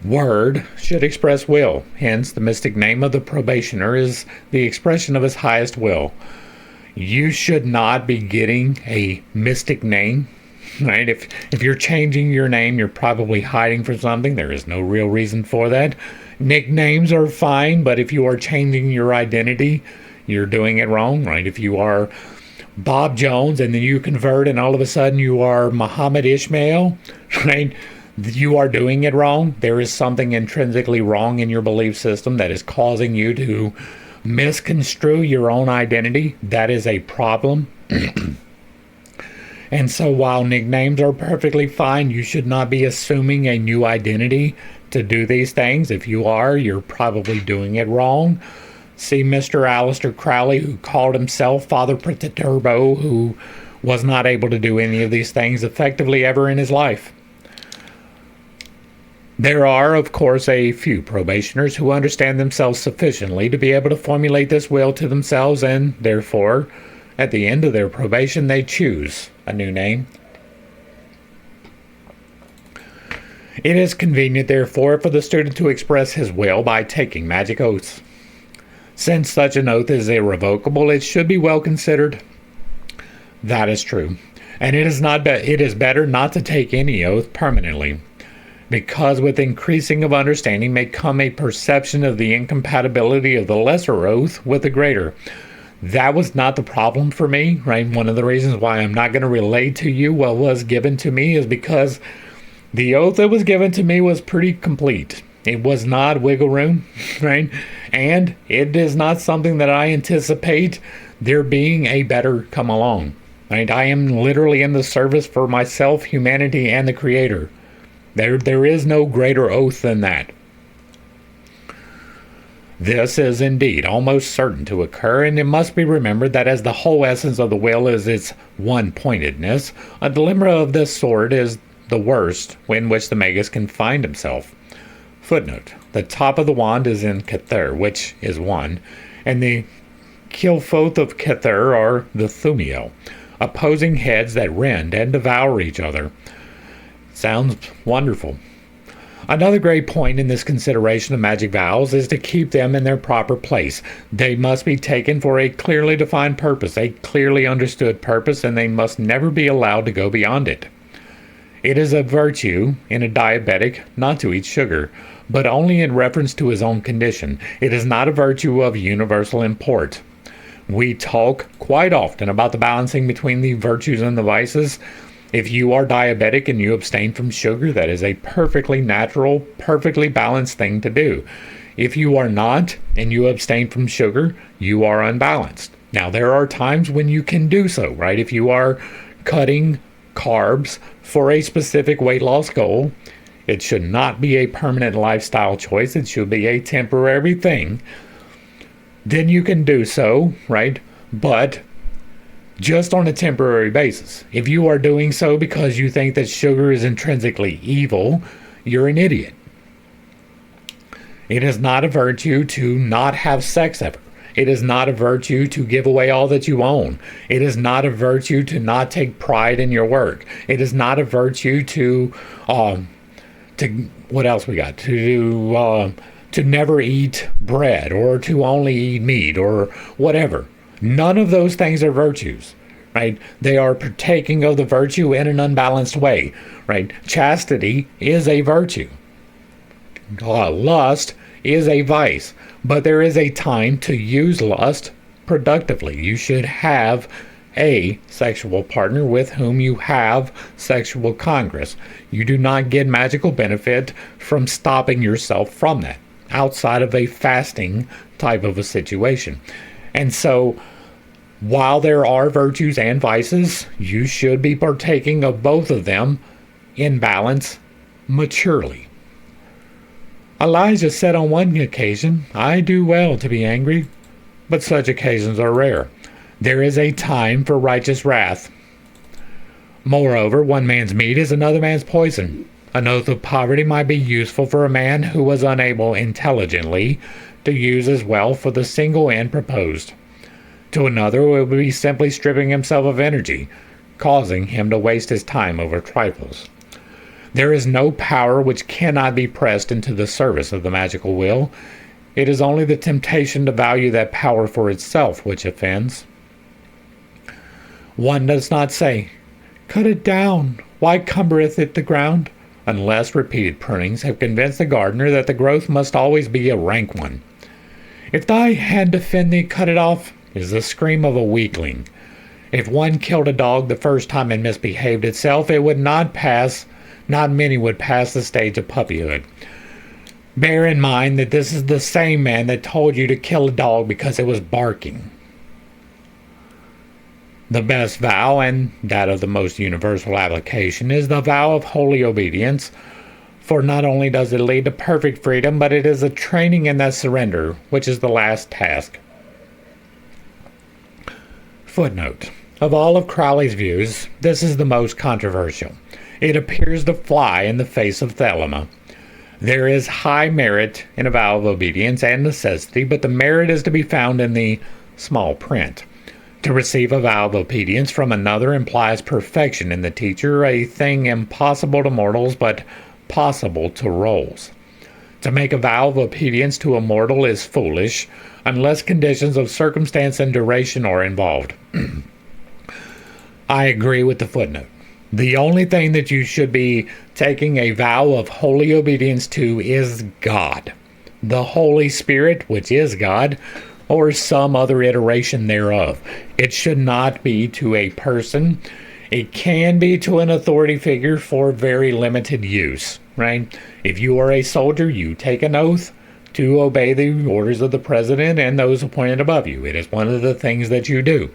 Word should express will. Hence, the mystic name of the probationer is the expression of his highest will. You should not be getting a mystic name, right? If you're changing your name, you're probably hiding from something. There is no real reason for that. Nicknames are fine, but if you are changing your identity, you're doing it wrong, right? If you are Bob Jones and then you convert and all of a sudden you are Muhammad Ishmael, right? You are doing it wrong. There is something intrinsically wrong in your belief system that is causing you to misconstrue your own identity. That is a problem. And so while nicknames are perfectly fine, you should not be assuming a new identity to do these things. If you are, you're probably doing it wrong. See Mr. Aleister Crowley, who called himself Father Turbo, who was not able to do any of these things effectively ever in his life. There are, of course, a few probationers who understand themselves sufficiently to be able to formulate this will to themselves, and therefore, at the end of their probation, they choose a new name. It is convenient, therefore, for the student to express his will by taking magic oaths. Since such an oath is irrevocable, it should be well considered. That is true. And it is better not to take any oath permanently, because with increasing of understanding may come a perception of the incompatibility of the lesser oath with the greater. That was not the problem for me, right? One of the reasons why I'm not going to relate to you what was given to me is because the oath that was given to me was pretty complete. It was not wiggle room, right? And it is not something that I anticipate there being a better come along. Right? I am literally in the service for myself, humanity, and the Creator. There is no greater oath than that. This is indeed almost certain to occur, and it must be remembered that as the whole essence of the will is its one-pointedness, a dilemma of this sort is the worst in which the magus can find himself. Footnote: the top of the wand is in Kether, which is one, and the Kilfoth of Kether are the Thumio, opposing heads that rend and devour each other. Sounds wonderful. Another great point in this consideration of magic vows is to keep them in their proper place. They must be taken for a clearly defined purpose, a clearly understood purpose, and they must never be allowed to go beyond it. It is a virtue in a diabetic not to eat sugar, but only in reference to his own condition. It is not a virtue of universal import. We talk quite often about the balancing between the virtues and the vices. If you are diabetic and you abstain from sugar, that is a perfectly natural, perfectly balanced thing to do. If you are not and you abstain from sugar, you are unbalanced. Now, there are times when you can do so, right? If you are cutting carbs for a specific weight loss goal, it should not be a permanent lifestyle choice. It should be a temporary thing. Then you can do so, right? But just on a temporary basis. If you are doing so because you think that sugar is intrinsically evil, you're an idiot. It is not a virtue to not have sex ever. It is not a virtue to give away all that you own. It is not a virtue to not take pride in your work. It is not a virtue to what else we got? To never eat bread or to only eat meat or whatever. None of those things are virtues, right? They are partaking of the virtue in an unbalanced way, right? Chastity is a virtue. Lust is a vice, but there is a time to use lust productively. You should have a sexual partner with whom you have sexual congress. You do not get magical benefit from stopping yourself from that outside of a fasting type of a situation. And so, while there are virtues and vices, you should be partaking of both of them in balance maturely. Elijah said on one occasion, "I do well to be angry," but such occasions are rare. There is a time for righteous wrath. Moreover, one man's meat is another man's poison. An oath of poverty might be useful for a man who was unable intelligently to use his wealth for the single end proposed. To another, it would be simply stripping himself of energy, causing him to waste his time over trifles. There is no power which cannot be pressed into the service of the magical will. It is only the temptation to value that power for itself which offends. One does not say, "Cut it down, why cumbereth it the ground?" unless repeated prunings have convinced the gardener that the growth must always be a rank one. "If thy hand defend thee, cut it off," is the scream of a weakling. If one killed a dog the first time and misbehaved itself, it would not many would pass the stage of puppyhood. Bear in mind that this is the same man that told you to kill a dog because it was barking. The best vow, and that of the most universal application, is the vow of holy obedience, for not only does it lead to perfect freedom, but it is a training in that surrender, which is the last task. Footnote: of all of Crowley's views, this is the most controversial. It appears to fly in the face of Thelema. There is high merit in a vow of obedience and necessity, but the merit is to be found in the small print. To receive a vow of obedience from another implies perfection in the teacher, a thing impossible to mortals but possible to rolls. To make a vow of obedience to a mortal is foolish, unless conditions of circumstance and duration are involved. I agree with the footnote. The only thing that you should be taking a vow of holy obedience to is God, the Holy Spirit, which is God, or some other iteration thereof. It should not be to a person. It can be to an authority figure for very limited use, right? If you are a soldier, you take an oath to obey the orders of the president and those appointed above you. It is one of the things that you do.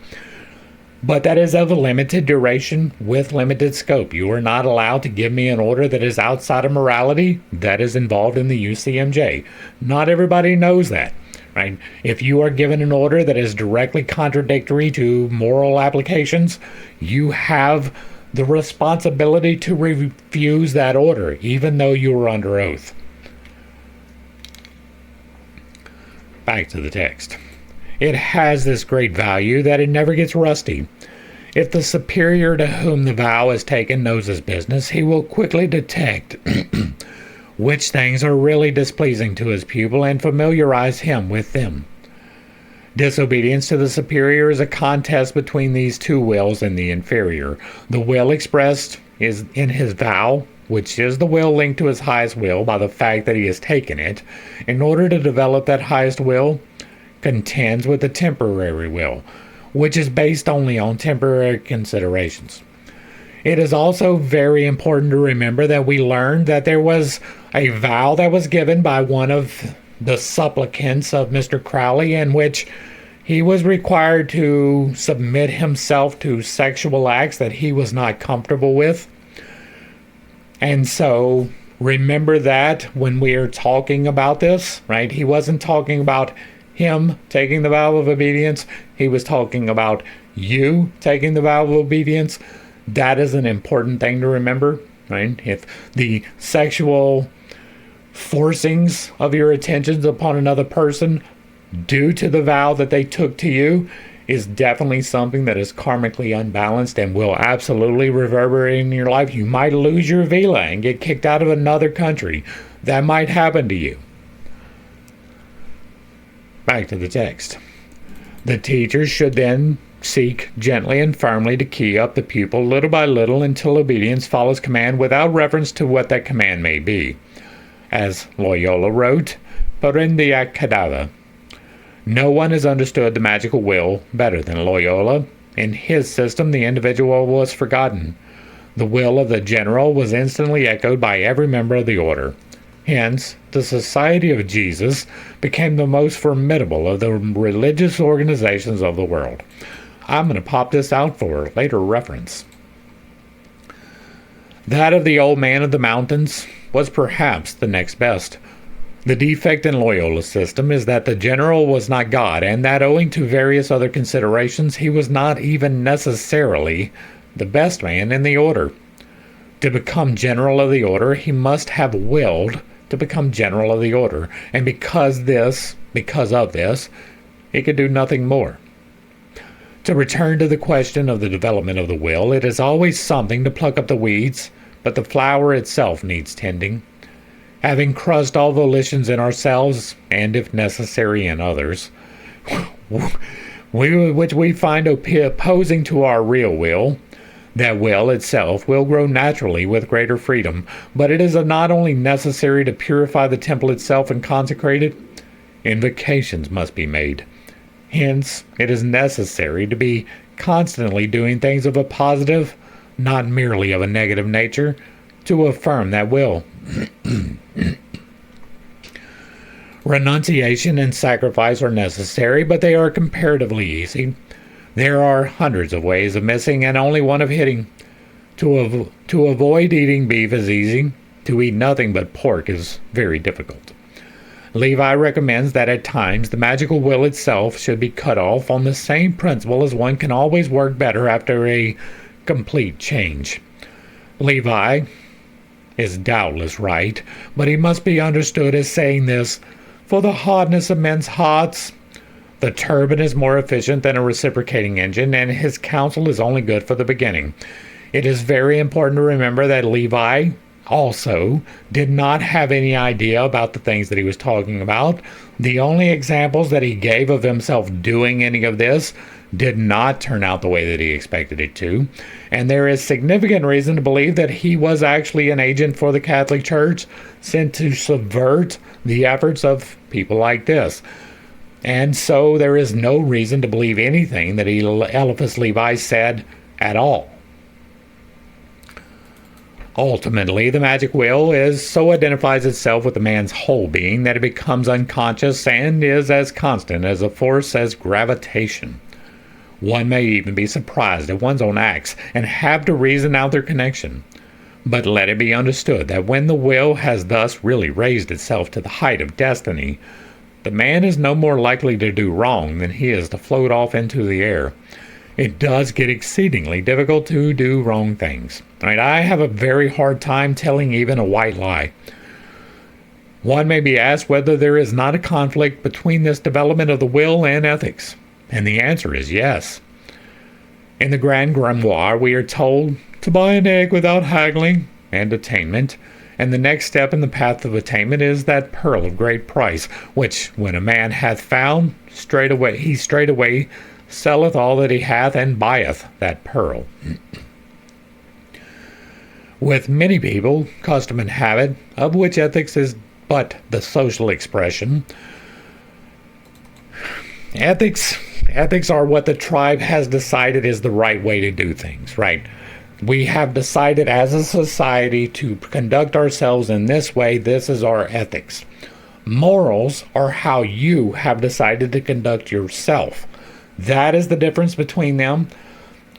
but that is of a limited duration with limited scope. You are not allowed to give me an order that is outside of morality that is involved in the UCMJ. Not everybody knows that. Right? If you are given an order that is directly contradictory to moral applications, you have the responsibility to refuse that order, even though you are under oath. Back to the text. It has this great value that it never gets rusty. If the superior to whom the vow is taken knows his business, he will quickly detect which things are really displeasing to his pupil and familiarize him with them. Disobedience to the superior is a contest between these two wills and the inferior. The will expressed is in his vow, which is the will linked to his highest will by the fact that he has taken it. In order to develop that highest will, contends with the temporary will, which is based only on temporary considerations. It is also very important to remember that we learned that there was a vow that was given by one of the supplicants of Mr. Crowley in which he was required to submit himself to sexual acts that he was not comfortable with. And so remember that when we are talking about this, right? He wasn't talking about him taking the vow of obedience. He was talking about you taking the vow of obedience. That is an important thing to remember, right? If the sexual forcings of your attentions upon another person due to the vow that they took to you is definitely something that is karmically unbalanced and will absolutely reverberate in your life. You might lose your vila and get kicked out of another country. That might happen to you. Back to the text. The teachers should then seek gently and firmly to key up the pupil little by little until obedience follows command without reference to what that command may be. As Loyola wrote, Parendiac Cadava. No one has understood the magical will better than Loyola. In his system, the individual was forgotten. The will of the general was instantly echoed by every member of the order. Hence, the Society of Jesus became the most formidable of the religious organizations of the world. I'm going to pop this out for later reference. That of the old man of the mountains was perhaps the next best. The defect in Loyola's system is that the general was not God, and that owing to various other considerations, he was not even necessarily the best man in the order. To become general of the order, he must have willed to become general of the order, and because of this, he could do nothing more. To return to the question of the development of the will, it is always something to pluck up the weeds, but the flower itself needs tending. Having crushed all volitions in ourselves, and if necessary in others, which we find opposing to our real will, that will itself will grow naturally with greater freedom, but it is not only necessary to purify the temple itself and consecrate it, invocations must be made. Hence, it is necessary to be constantly doing things of a positive, not merely of a negative nature, to affirm that will. Renunciation and sacrifice are necessary, but they are comparatively easy. There are hundreds of ways of missing and only one of hitting. To avoid eating beef is easy. To eat nothing but pork is very difficult. Levi recommends that at times the magical will itself should be cut off on the same principle as one can always work better after a complete change. Levi is doubtless right, but he must be understood as saying this for the hardness of men's hearts. The turbine is more efficient than a reciprocating engine, and his counsel is only good for the beginning. It is very important to remember that Levi also did not have any idea about the things that he was talking about. The only examples that he gave of himself doing any of this did not turn out the way that he expected it to, and there is significant reason to believe that he was actually an agent for the Catholic Church sent to subvert the efforts of people like this. And so there is no reason to believe anything that Eliphas Levi said at all. Ultimately, the magic will so identifies itself with the man's whole being that it becomes unconscious and is as constant as a force as gravitation. One may even be surprised at one's own acts and have to reason out their connection. But let it be understood that when the will has thus really raised itself to the height of destiny, the man is no more likely to do wrong than he is to float off into the air. It does get exceedingly difficult to do wrong things. Right? I have a very hard time telling even a white lie. One may be asked whether there is not a conflict between this development of the will and ethics, and the answer is yes. In the Grand Grimoire, we are told to buy an egg without haggling and attainment, and the next step in the path of attainment is that pearl of great price, which when a man hath found, he straightway selleth all that he hath and buyeth that pearl. With many people, custom and habit, of which ethics is but the social expression, ethics are what the tribe has decided is the right way to do things, right? We have decided as a society to conduct ourselves in this way. This is our ethics. Morals are how you have decided to conduct yourself. That is the difference between them.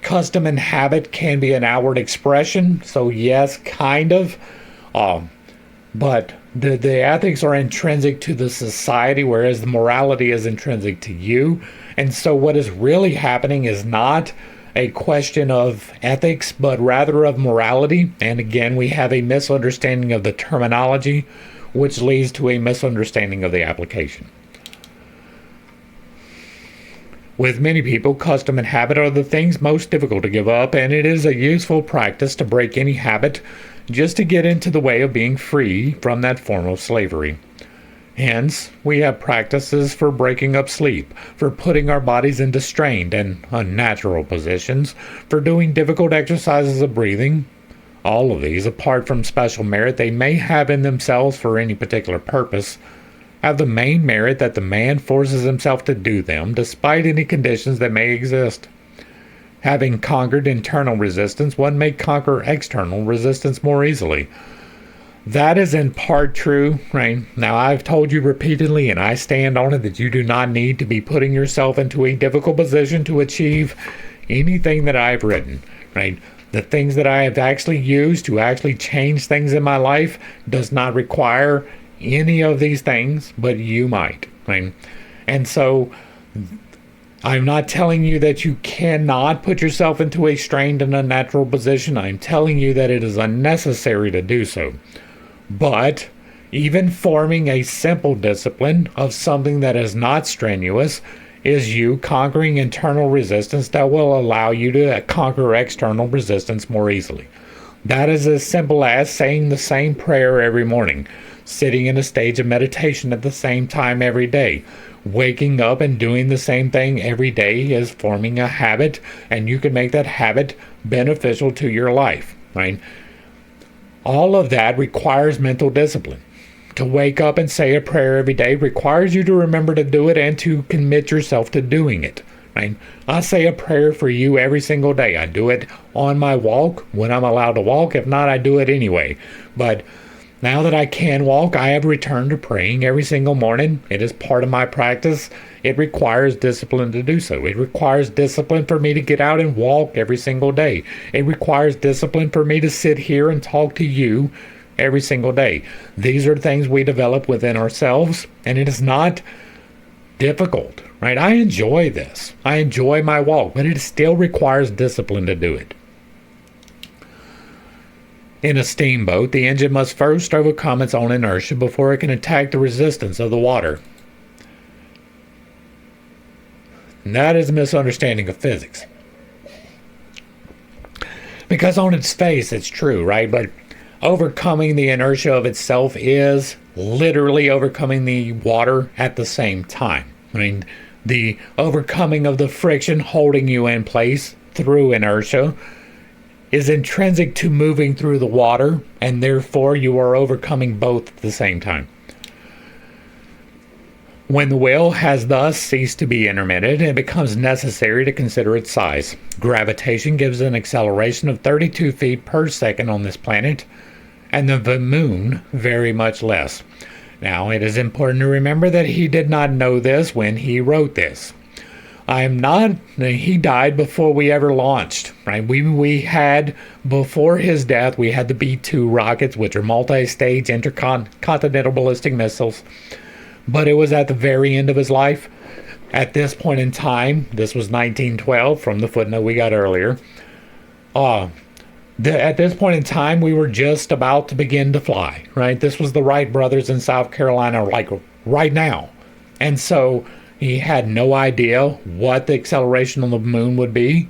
Custom and habit can be an outward expression, so yes, kind of. But the ethics are intrinsic to the society, whereas the morality is intrinsic to you. And so what is really happening is not a question of ethics, but rather of morality. And again, we have a misunderstanding of the terminology, which leads to a misunderstanding of the application. With many people, custom and habit are the things most difficult to give up, and it is a useful practice to break any habit just to get into the way of being free from that form of slavery. Hence, we have practices for breaking up sleep, for putting our bodies into strained and unnatural positions, for doing difficult exercises of breathing. All of these, apart from special merit they may have in themselves for any particular purpose, have the main merit that the man forces himself to do them despite any conditions that may exist. Having conquered internal resistance, one may conquer external resistance more easily. That is in part true, right? Now, I've told you repeatedly, and I stand on it, that you do not need to be putting yourself into a difficult position to achieve anything that I've written, right? The things that I have actually used to actually change things in my life does not require any of these things, but you might, right? And so I'm not telling you that you cannot put yourself into a strained and unnatural position. I'm telling you that it is unnecessary to do so. But even forming a simple discipline of something that is not strenuous is you conquering internal resistance that will allow you to conquer external resistance more easily. That is as simple as saying the same prayer every morning, sitting in a stage of meditation at the same time every day. Waking up and doing the same thing every day is forming a habit, and you can make that habit beneficial to your life, right? All of that requires mental discipline. To wake up and say a prayer every day requires you to remember to do it and to commit yourself to doing it, right? I say a prayer for you every single day. I do it on my walk when I'm allowed to walk. If not, I do it anyway. But now that I can walk, I have returned to praying every single morning. It is part of my practice. It requires discipline to do so. It requires discipline for me to get out and walk every single day. It requires discipline for me to sit here and talk to you every single day. These are things we develop within ourselves, and it is not difficult, right? I enjoy this. I enjoy my walk, but it still requires discipline to do it. In a steamboat, the engine must first overcome its own inertia before it can attack the resistance of the water. And that is a misunderstanding of physics. Because on its face, it's true, right? But overcoming the inertia of itself is literally overcoming the water at the same time. I mean, the overcoming of the friction holding you in place through inertia is intrinsic to moving through the water, and therefore you are overcoming both at the same time. When the will has thus ceased to be intermittent, it becomes necessary to consider its size. Gravitation gives an acceleration of 32 feet per second on this planet, and the moon very much less. Now, it is important to remember that he did not know this when he wrote this. I am not. He died before we ever launched, right? We had, before his death, we had the B-2 rockets, which are multi-stage intercontinental ballistic missiles. But it was at the very end of his life. At this point in time, this was 1912 from the footnote we got earlier. At this point in time, we were just about to begin to fly, right? This was the Wright brothers in South Carolina, like right now. And so he had no idea what the acceleration on the moon would be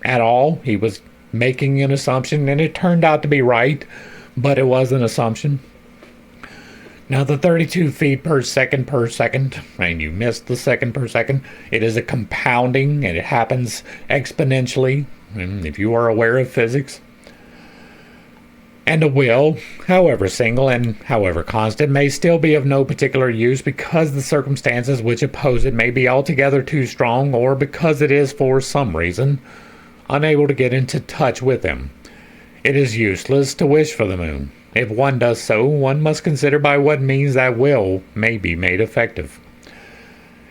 at all. He was making an assumption, and it turned out to be right, but it was an assumption. Now, the 32 feet per second, and you missed the second per second, it is a compounding, and it happens exponentially, if you are aware of physics. And a will, however single and however constant, may still be of no particular use because the circumstances which oppose it may be altogether too strong, or because it is, for some reason, unable to get into touch with them. It is useless to wish for the moon. If one does so, one must consider by what means that will may be made effective.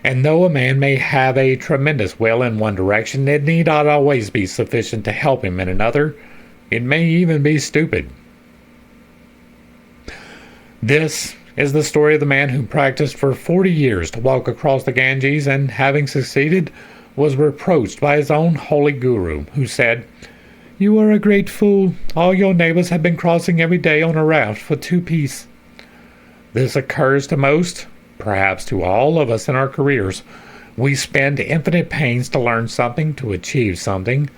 And though a man may have a tremendous will in one direction, it need not always be sufficient to help him in another. It may even be stupid. This is the story of the man who practiced for 40 years to walk across the Ganges, and having succeeded, was reproached by his own holy guru, who said, "You are a great fool. All your neighbors have been crossing every day on a raft for 2 piece." This occurs to most, perhaps to all of us in our careers. We spend infinite pains to learn something, to achieve something,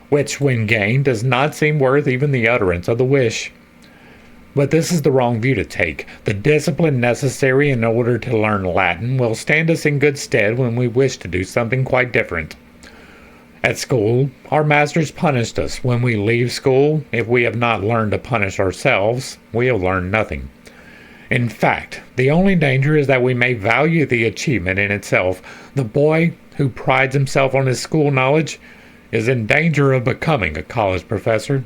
which, when gained, does not seem worth even the utterance of the wish. But this is the wrong view to take. The discipline necessary in order to learn Latin will stand us in good stead when we wish to do something quite different. At school, our masters punished us. When we leave school, if we have not learned to punish ourselves, we have learned nothing. In fact, the only danger is that we may value the achievement in itself. The boy who prides himself on his school knowledge is in danger of becoming a college professor.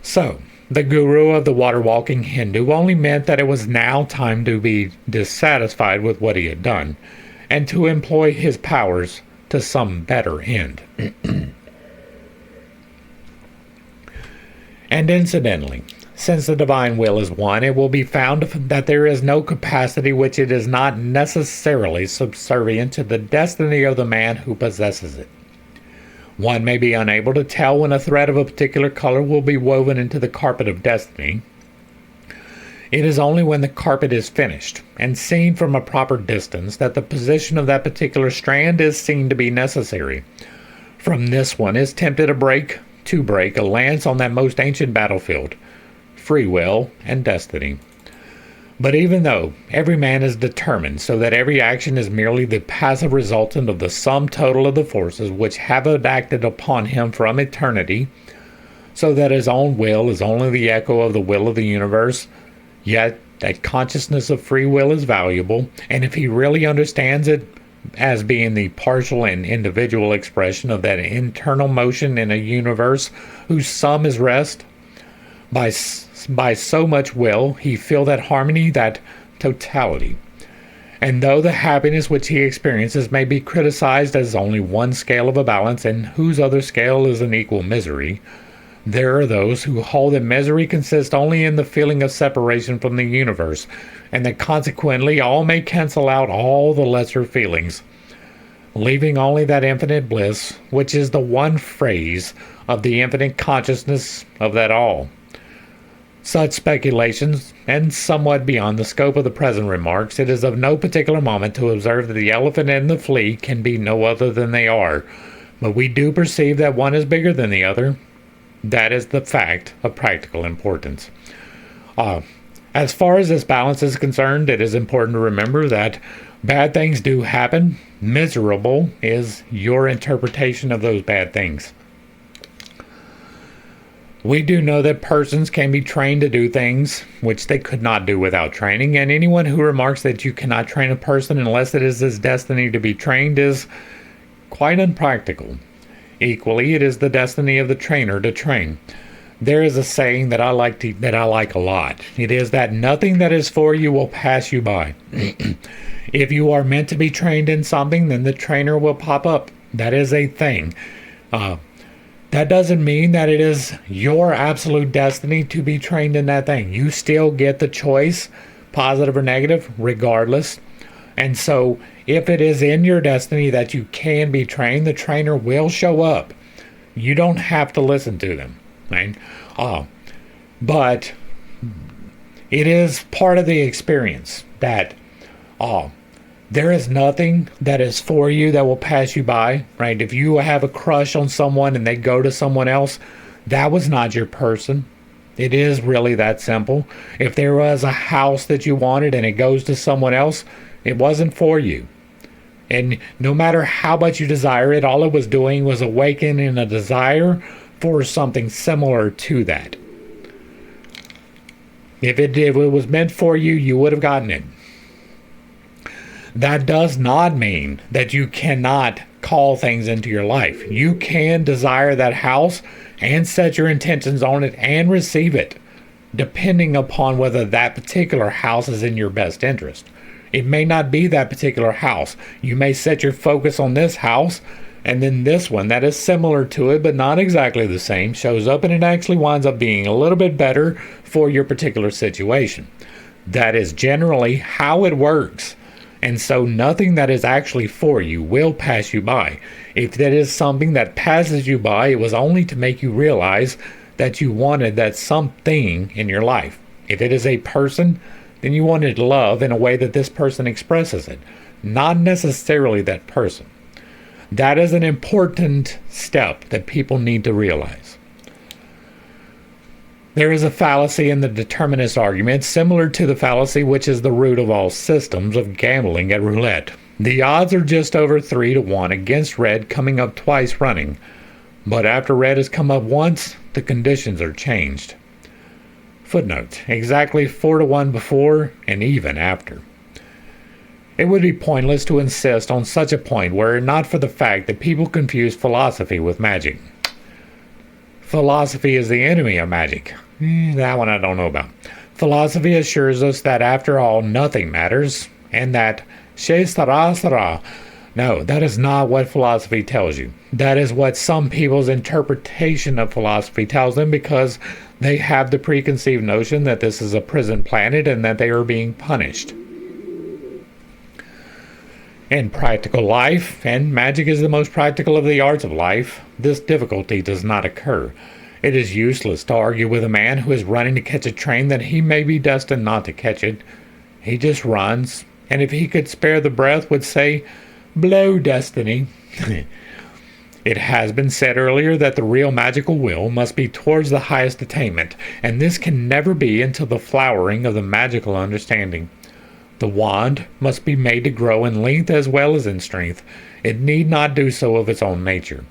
So, the guru of the water-walking Hindu only meant that it was now time to be dissatisfied with what he had done, and to employ his powers to some better end. And incidentally, since the divine will is one, it will be found that there is no capacity which it is not necessarily subservient to the destiny of the man who possesses it. One may be unable to tell when a thread of a particular color will be woven into the carpet of destiny. It is only when the carpet is finished and seen from a proper distance that the position of that particular strand is seen to be necessary. From this one is tempted to break a lance on that most ancient battlefield, free will and destiny. But even though every man is determined so that every action is merely the passive resultant of the sum total of the forces which have acted upon him from eternity, so that his own will is only the echo of the will of the universe, yet that consciousness of free will is valuable, and if he really understands it as being the partial and individual expression of that internal motion in a universe whose sum is rest, by so much will he feel that harmony, that totality. And though the happiness which he experiences may be criticized as only one scale of a balance, and whose other scale is an equal misery, there are those who hold that misery consists only in the feeling of separation from the universe, and that consequently all may cancel out all the lesser feelings, leaving only that infinite bliss, which is the one phrase of the infinite consciousness of that all. Such speculations, and somewhat beyond the scope of the present remarks, it is of no particular moment to observe that the elephant and the flea can be no other than they are, but we do perceive that one is bigger than the other. That is the fact of practical importance. As far as this balance is concerned, it is important to remember that bad things do happen. Miserable is your interpretation of those bad things. We do know that persons can be trained to do things which they could not do without training, and anyone who remarks that you cannot train a person unless it is his destiny to be trained is quite unpractical. Equally, it is the destiny of the trainer to train. There is a saying that I like a lot. It is that nothing that is for you will pass you by. If you are meant to be trained in something, then the trainer will pop up. That is a thing. That doesn't mean that it is your absolute destiny to be trained in that thing. You still get the choice, positive or negative, regardless. And so if it is in your destiny that you can be trained, the trainer will show up. You don't have to listen to them, right? But it is part of the experience that there is nothing that is for you that will pass you by, right? If you have a crush on someone and they go to someone else, that was not your person. It is really that simple. If there was a house that you wanted and it goes to someone else, it wasn't for you. And no matter how much you desire it, all it was doing was awakening a desire for something similar to that. If it was meant for you, you would have gotten it. That does not mean that you cannot call things into your life. You can desire that house and set your intentions on it and receive it, depending upon whether that particular house is in your best interest. It may not be that particular house. You may set your focus on this house, and then this one that is similar to it but not exactly the same shows up, and it actually winds up being a little bit better for your particular situation. That is generally how it works. And so nothing that is actually for you will pass you by. If that is something that passes you by, it was only to make you realize that you wanted that something in your life. If it is a person, then you wanted love in a way that this person expresses it, not necessarily that person. That is an important step that people need to realize. There is a fallacy in the determinist argument similar to the fallacy which is the root of all systems of gambling at roulette. The odds are just over 3-1 against red coming up twice running, but after red has come up once, the conditions are changed. Footnote, exactly 4-1 before and even after. It would be pointless to insist on such a point were it not for the fact that people confuse philosophy with magic. Philosophy is the enemy of magic. That one I don't know about. Philosophy assures us that after all nothing matters, and that che sera sera. No, that is not what philosophy tells you. That is what some people's interpretation of philosophy tells them, because they have the preconceived notion that this is a prison planet and that they are being punished. In practical life, and magic is the most practical of the arts of life, this difficulty does not occur. It is useless to argue with a man who is running to catch a train that he may be destined not to catch it. He just runs, and if he could spare the breath would say, "Blow, destiny." It has been said earlier that the real magical will must be towards the highest attainment, and this can never be until the flowering of the magical understanding. The wand must be made to grow in length as well as in strength. It need not do so of its own nature.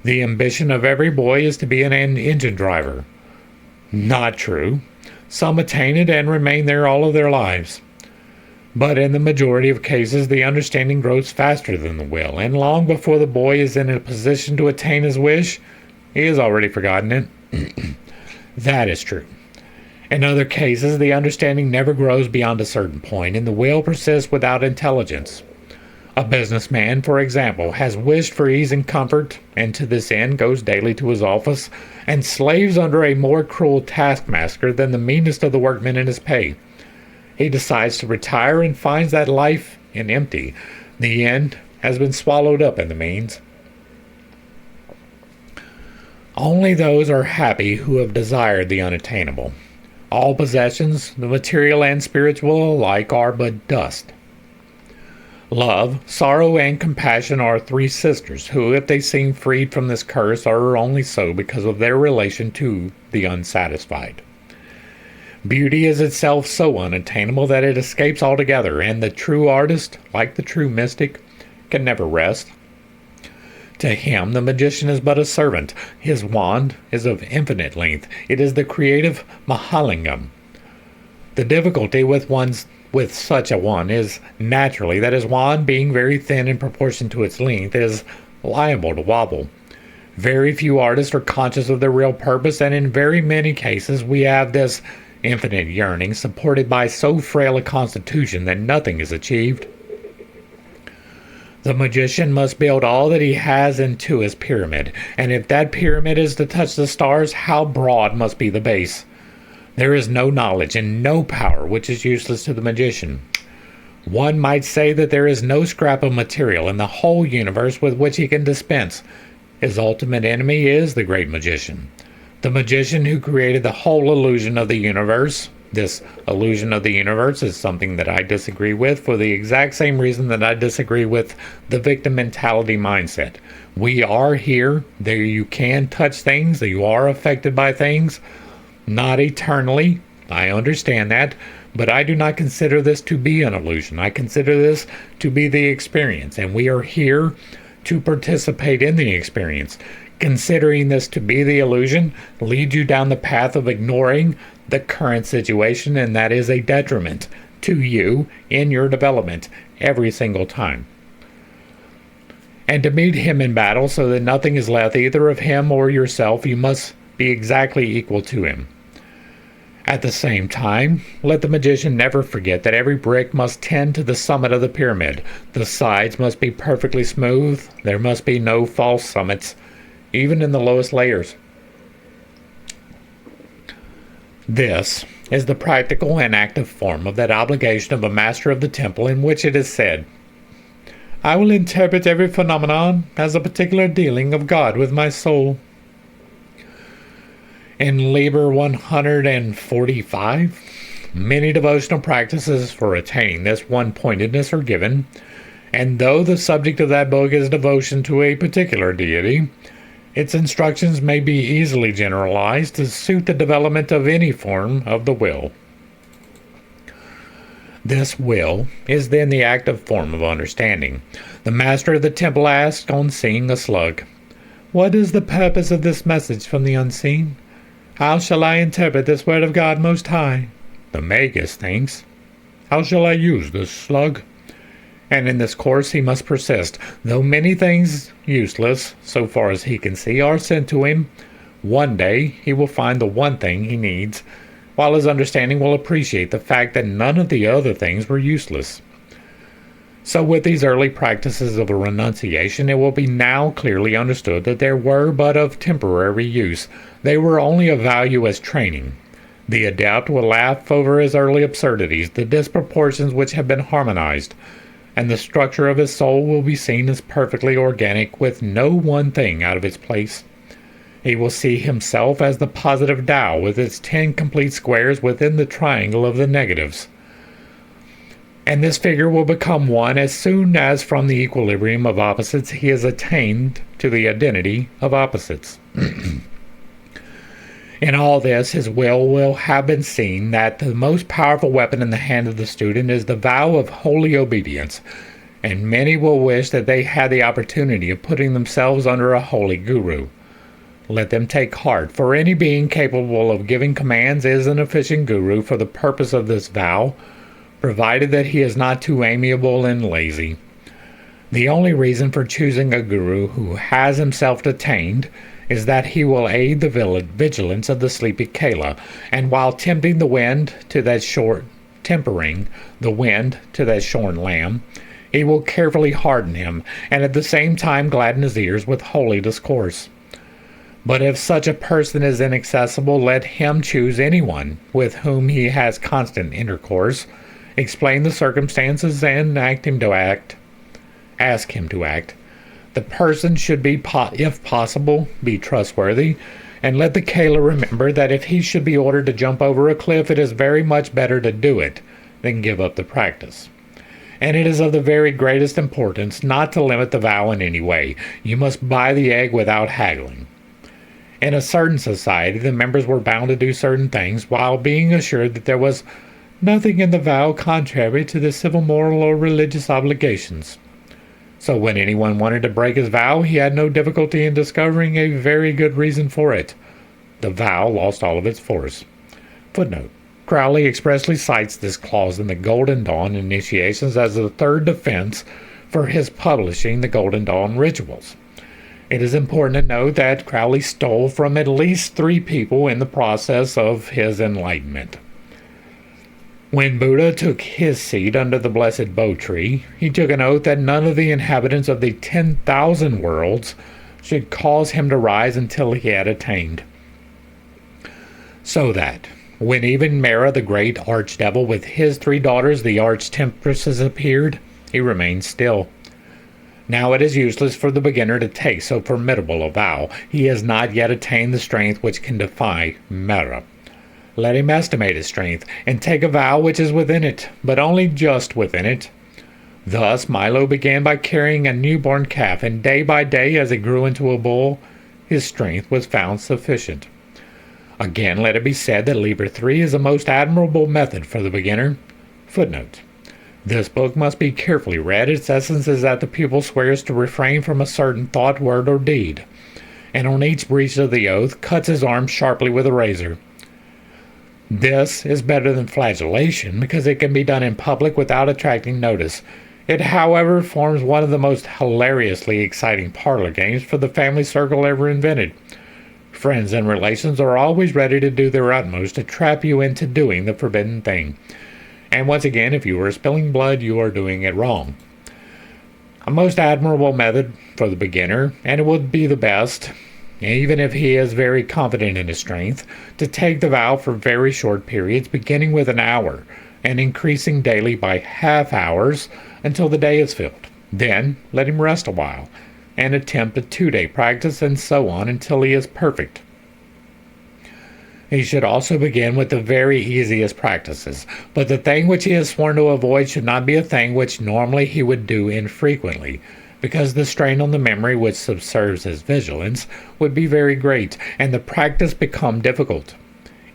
The ambition of every boy is to be an engine driver. Not true. Some attain it and remain there all of their lives. But in the majority of cases, the understanding grows faster than the will, and long before the boy is in a position to attain his wish, he has already forgotten it. That is true. In other cases, the understanding never grows beyond a certain point, and the will persists without intelligence. A businessman, for example, has wished for ease and comfort, and to this end goes daily to his office, and slaves under a more cruel taskmaster than the meanest of the workmen in his pay. He decides to retire and finds that life is empty. The end has been swallowed up in the means. Only those are happy who have desired the unattainable. All possessions, the material and spiritual alike, are but dust. Love, sorrow, and compassion are three sisters who, if they seem freed from this curse, are only so because of their relation to the unsatisfied. Beauty is itself so unattainable that it escapes altogether, and the true artist, like the true mystic, can never rest. To him, the magician is but a servant. His wand is of infinite length. It is the creative Mahalingam. The difficulty with such a one is naturally that his wand, being very thin in proportion to its length, is liable to wobble. Very few artists are conscious of their real purpose, and in very many cases we have this infinite yearning supported by so frail a constitution that nothing is achieved. The magician must build all that he has into his pyramid, and if that pyramid is to touch the stars, how broad must be the base? There is no knowledge and no power which is useless to the magician. One might say that there is no scrap of material in the whole universe with which he can dispense. His ultimate enemy is the great magician, the magician who created the whole illusion of the universe. This illusion of the universe is something that I disagree with for the exact same reason that I disagree with the victim mentality mindset. We are here. There you can touch things. You are affected by things. Not eternally. I understand that. But I do not consider this to be an illusion. I consider this to be the experience. And we are here to participate in the experience. Considering this to be the illusion leads you down the path of ignoring the current situation, and that is a detriment to you in your development every single time. And to meet him in battle so that nothing is left either of him or yourself, you must be exactly equal to him. At the same time, let the magician never forget that every brick must tend to the summit of the pyramid. The sides must be perfectly smooth. There must be no false summits, even in the lowest layers. This is the practical and active form of that obligation of a master of the temple in which it is said, "I will interpret every phenomenon as a particular dealing of God with my soul." In Liber 145, many devotional practices for attaining this one-pointedness are given, and though the subject of that book is devotion to a particular deity, its instructions may be easily generalized to suit the development of any form of the will. This will is then the active form of understanding. The master of the temple asked on seeing a slug, "What is the purpose of this message from the unseen? How shall I interpret this word of God Most High?" The magus thinks, "How shall I use this slug?" And in this course he must persist. Though many things useless, so far as he can see, are sent to him, one day he will find the one thing he needs, while his understanding will appreciate the fact that none of the other things were useless. So with these early practices of renunciation, it will be now clearly understood that they were but of temporary use. They were only of value as training. The adept will laugh over his early absurdities, the disproportions which have been harmonized, and the structure of his soul will be seen as perfectly organic, with no one thing out of its place. He will see himself as the positive Tao with its 10 complete squares within the triangle of the negatives. And this figure will become one as soon as from the equilibrium of opposites he has attained to the identity of opposites. In all this, his will have been seen that the most powerful weapon in the hand of the student is the vow of holy obedience, and many will wish that they had the opportunity of putting themselves under a holy guru. Let them take heart, for any being capable of giving commands is an efficient guru for the purpose of this vow, provided that he is not too amiable and lazy. The only reason for choosing a guru who has himself attained is that he will aid the vigilance of the sleepy Kala, and while tempering the wind to that shorn lamb, he will carefully harden him, and at the same time gladden his ears with holy discourse. But if such a person is inaccessible, let him choose anyone with whom he has constant intercourse, explain the circumstances, and ask him to act. The person should be, if possible, be trustworthy, and let the Kala remember that if he should be ordered to jump over a cliff, it is very much better to do it than give up the practice. And it is of the very greatest importance not to limit the vow in any way. You must buy the egg without haggling. In a certain society, the members were bound to do certain things, while being assured that there was nothing in the vow contrary to the civil, moral, or religious obligations. So when anyone wanted to break his vow, he had no difficulty in discovering a very good reason for it. The vow lost all of its force. Footnote. Crowley expressly cites this clause in the Golden Dawn initiations as the third defense for his publishing the Golden Dawn rituals. It is important to note that Crowley stole from at least 3 people in the process of his enlightenment. When Buddha took his seat under the blessed Bo tree, he took an oath that none of the inhabitants of the 10,000 worlds should cause him to rise until he had attained. So that, when even Mara, the great archdevil, with his 3 daughters, the arch-temptresses, appeared, he remained still. Now it is useless for the beginner to take so formidable a vow. He has not yet attained the strength which can defy Mara. Let him estimate his strength, and take a vow which is within it, but only just within it. Thus Milo began by carrying a newborn calf, and day by day, as it grew into a bull, his strength was found sufficient. Again, let it be said that Liber 3 is a most admirable method for the beginner. Footnote. This book must be carefully read. Its essence is that the pupil swears to refrain from a certain thought, word, or deed, and on each breach of the oath cuts his arm sharply with a razor. This is better than flagellation, because it can be done in public without attracting notice. It, however, forms one of the most hilariously exciting parlor games for the family circle ever invented. Friends and relations are always ready to do their utmost to trap you into doing the forbidden thing. And once again, if you are spilling blood, you are doing it wrong. A most admirable method for the beginner, and it would be the best, even if he is very confident in his strength, to take the vow for very short periods, beginning with an hour, and increasing daily by half hours until the day is filled. Then let him rest a while, and attempt a 2-day practice, and so on until he is perfect. He should also begin with the very easiest practices, but the thing which he has sworn to avoid should not be a thing which normally he would do infrequently, because the strain on the memory which subserves his vigilance would be very great, and the practice become difficult.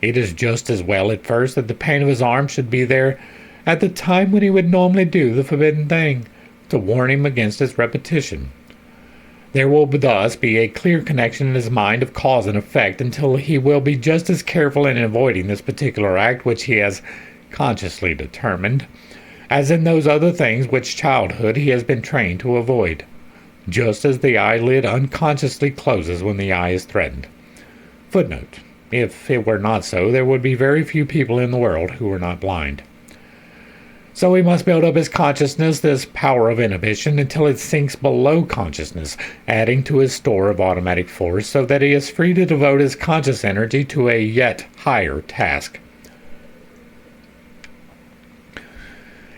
It is just as well at first that the pain of his arm should be there at the time when he would normally do the forbidden thing, to warn him against its repetition. There will thus be a clear connection in his mind of cause and effect until he will be just as careful in avoiding this particular act which he has consciously determined, as in those other things which childhood he has been trained to avoid, just as the eyelid unconsciously closes when the eye is threatened. Footnote. If it were not so, there would be very few people in the world who were not blind. So he must build up his consciousness, this power of inhibition, until it sinks below consciousness, adding to his store of automatic force, so that he is free to devote his conscious energy to a yet higher task.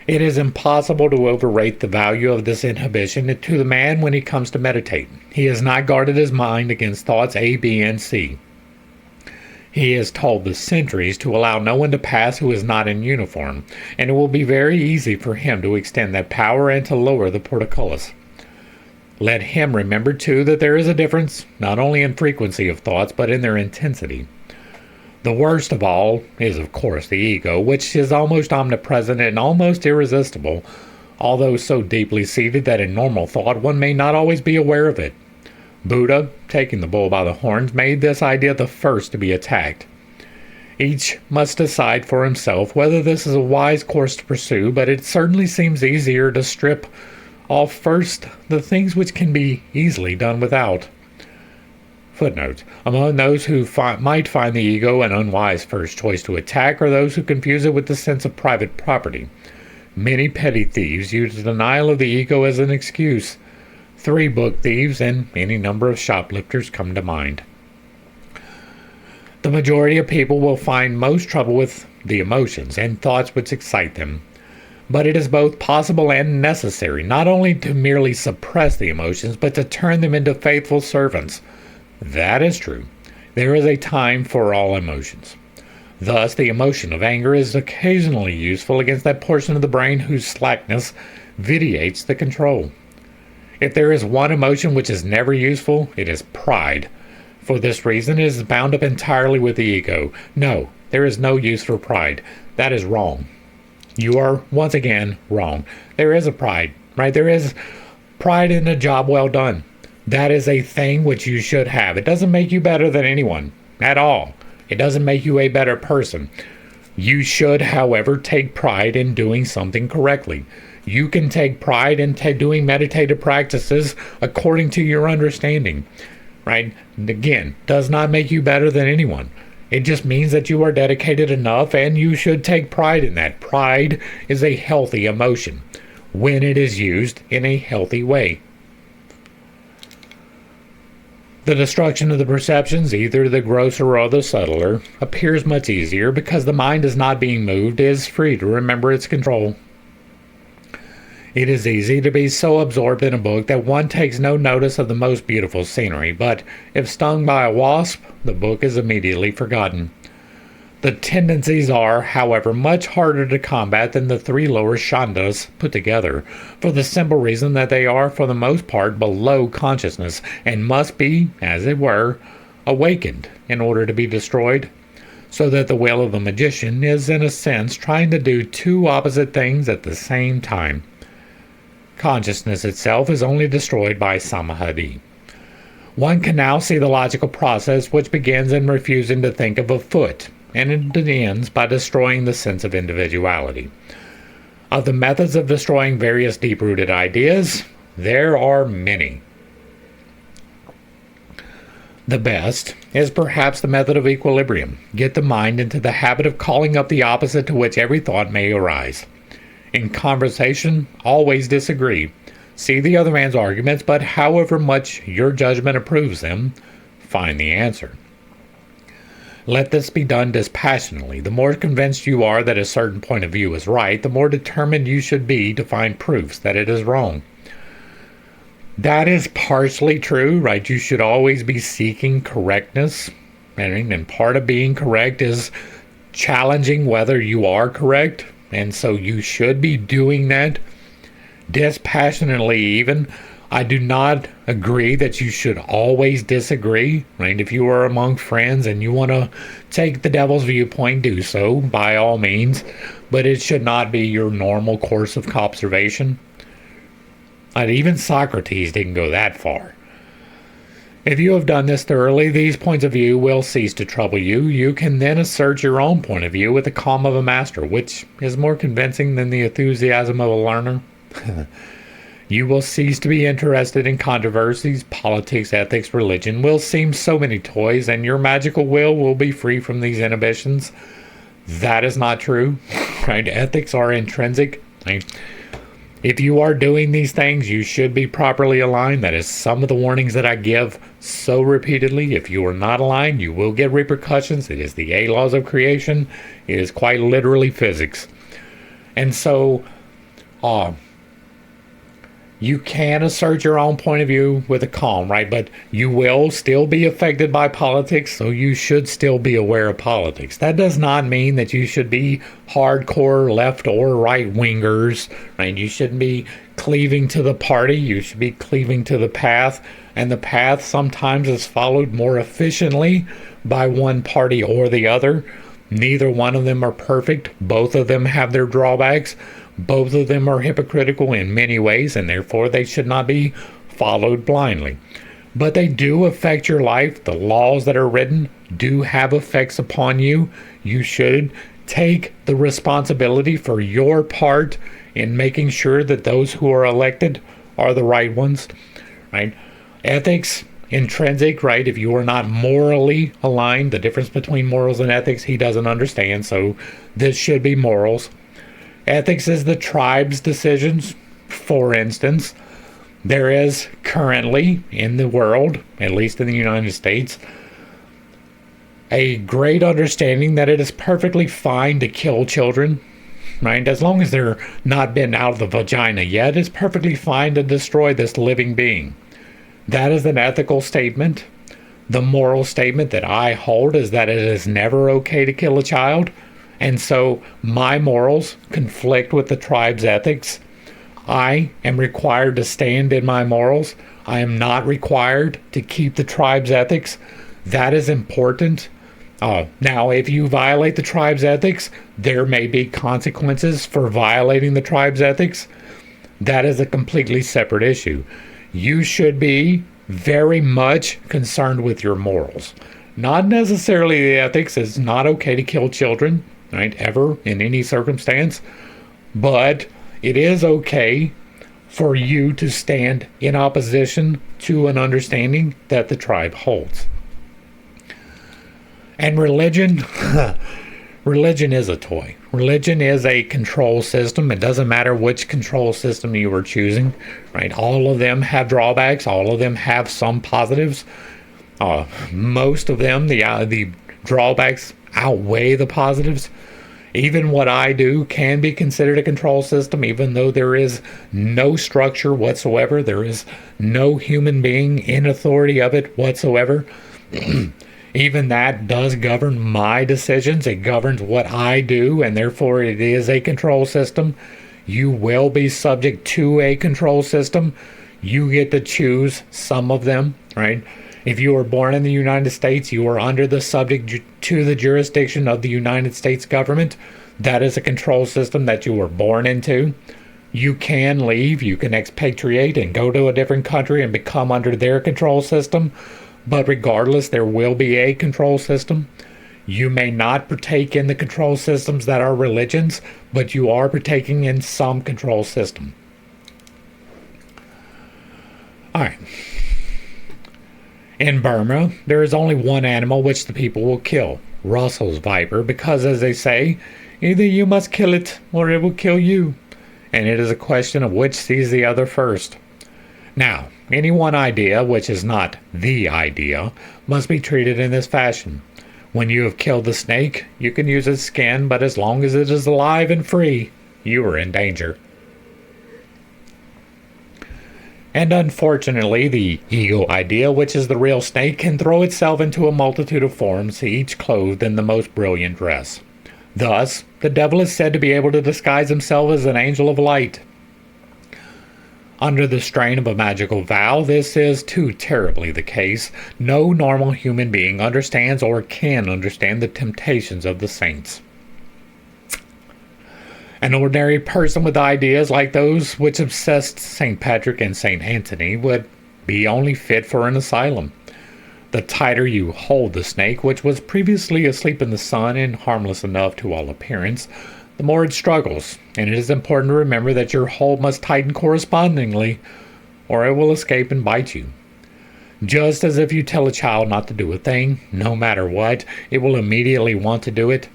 It is impossible to overrate the value of this inhibition to the man when he comes to meditate. He has not guarded his mind against thoughts A, B, and C. He has told the sentries to allow no one to pass who is not in uniform, and it will be very easy for him to extend that power and to lower the portcullis. Let him remember, too, that there is a difference, not only in frequency of thoughts, but in their intensity. The worst of all is, of course, the ego, which is almost omnipresent and almost irresistible, although so deeply seated that in normal thought one may not always be aware of it. Buddha, taking the bull by the horns, made this idea the first to be attacked. Each must decide for himself whether this is a wise course to pursue, but it certainly seems easier to strip off first the things which can be easily done without. Footnote. Among those who might find the ego an unwise first choice to attack are those who confuse it with the sense of private property. Many petty thieves use the denial of the ego as an excuse. 3 book thieves and any number of shoplifters come to mind. The majority of people will find most trouble with the emotions and thoughts which excite them. But it is both possible and necessary not only to merely suppress the emotions, but to turn them into faithful servants. That is true. There is a time for all emotions. Thus, the emotion of anger is occasionally useful against that portion of the brain whose slackness vitiates the control. If there is one emotion which is never useful, it is pride. For this reason, it is bound up entirely with the ego. No, there is no use for pride. That is wrong. You are, once again, wrong. There is a pride, right? There is pride in a job well done. That is a thing which you should have. It doesn't make you better than anyone at all. It doesn't make you a better person. You should, however, take pride in doing something correctly. You can take pride in doing meditative practices according to your understanding, right? Again, does not make you better than anyone. It just means that you are dedicated enough, and you should take pride in that. Pride is a healthy emotion when it is used in a healthy way. The destruction of the perceptions, either the grosser or the subtler, appears much easier because the mind is not being moved, is free to remember its control. It is easy to be so absorbed in a book that one takes no notice of the most beautiful scenery, but if stung by a wasp, the book is immediately forgotten. The tendencies are, however, much harder to combat than the three lower skandhas put together, for the simple reason that they are, for the most part, below consciousness, and must be, as it were, awakened in order to be destroyed, so that the will of the magician is, in a sense, trying to do two opposite things at the same time. Consciousness itself is only destroyed by samadhi. One can now see the logical process which begins in refusing to think of a foot, and it ends by destroying the sense of individuality. Of the methods of destroying various deep-rooted ideas, there are many. The best is perhaps the method of equilibrium. Get the mind into the habit of calling up the opposite to which every thought may arise. In conversation, always disagree. See the other man's arguments, but however much your judgment approves them, find the answer. Let this be done dispassionately. The more convinced you are that a certain point of view is right, the more determined you should be to find proofs that it is wrong. That is partially true, right? You should always be seeking correctness. And part of being correct is challenging whether you are correct. And so you should be doing that dispassionately even. I do not agree that you should always disagree, right? If you are among friends and you want to take the devil's viewpoint, do so by all means, but it should not be your normal course of observation. And even Socrates didn't go that far. If you have done this thoroughly, these points of view will cease to trouble you. You can then assert your own point of view with the calm of a master, which is more convincing than the enthusiasm of a learner. You will cease to be interested in controversies. Politics, ethics, religion will seem so many toys, and your magical will be free from these inhibitions. That is not true, right? Ethics are intrinsic, right? If you are doing these things, you should be properly aligned. That is some of the warnings that I give so repeatedly. If you are not aligned, you will get repercussions. It is the A laws of creation. It is quite literally physics. And so, you can assert your own point of view with a calm, right? But you will still be affected by politics, so you should still be aware of politics. That does not mean that you should be hardcore left or right wingers, right? You shouldn't be cleaving to the party. You should be cleaving to the path, and the path sometimes is followed more efficiently by one party or the other. Neither one of them are perfect. Both of them have their drawbacks. Both of them are hypocritical in many ways, and therefore they should not be followed blindly. But they do affect your life. The laws that are written do have effects upon you. You should take the responsibility for your part in making sure that those who are elected are the right ones, right? Ethics, intrinsic, right? If you are not morally aligned, the difference between morals and ethics, he doesn't understand, so this should be morals. Ethics is the tribe's decisions. For instance, there is currently in the world, at least in the United States, a great understanding that it is perfectly fine to kill children, right? As long as they're not been out of the vagina yet, it's perfectly fine to destroy this living being. That is an ethical statement. The moral statement that I hold is that it is never okay to kill a child. And so my morals conflict with the tribe's ethics. I am required to stand in my morals. I am not required to keep the tribe's ethics. That is important. Now, if you violate the tribe's ethics, there may be consequences for violating the tribe's ethics. That is a completely separate issue. You should be very much concerned with your morals. Not necessarily the ethics. It's not okay to kill children, right, ever, in any circumstance, but it is okay for you to stand in opposition to an understanding that the tribe holds. And religion, religion is a toy. Religion is a control system. It doesn't matter which control system you are choosing, right? All of them have drawbacks. All of them have some positives. Most of them, the drawbacks outweigh the positives. Even what I do can be considered a control system, even though there is no structure whatsoever. There is no human being in authority of it whatsoever. Even that does govern my decisions. It governs what I do, and therefore it is a control system. You will be subject to a control system. You get to choose some of them, right? If you were born in the United States, you are under the subject to the jurisdiction of the United States government. That is a control system that you were born into. You can leave, you can expatriate and go to a different country and become under their control system. But regardless, there will be a control system. You may not partake in the control systems that are religions, but you are partaking in some control system. All right. In Burma, there is only one animal which the people will kill, Russell's viper, because as they say, either you must kill it or it will kill you. And it is a question of which sees the other first. Now, any one idea, which is not the idea, must be treated in this fashion. When you have killed the snake, you can use its skin, but as long as it is alive and free, you are in danger. And unfortunately, the ego idea, which is the real snake, can throw itself into a multitude of forms, each clothed in the most brilliant dress. Thus, the devil is said to be able to disguise himself as an angel of light. Under the strain of a magical vow, this is too terribly the case. No normal human being understands or can understand the temptations of the saints. An ordinary person with ideas like those which obsessed St. Patrick and St. Anthony would be only fit for an asylum. The tighter you hold the snake, which was previously asleep in the sun and harmless enough to all appearance, the more it struggles, and it is important to remember that your hold must tighten correspondingly, or it will escape and bite you. Just as if you tell a child not to do a thing, no matter what, it will immediately want to do it.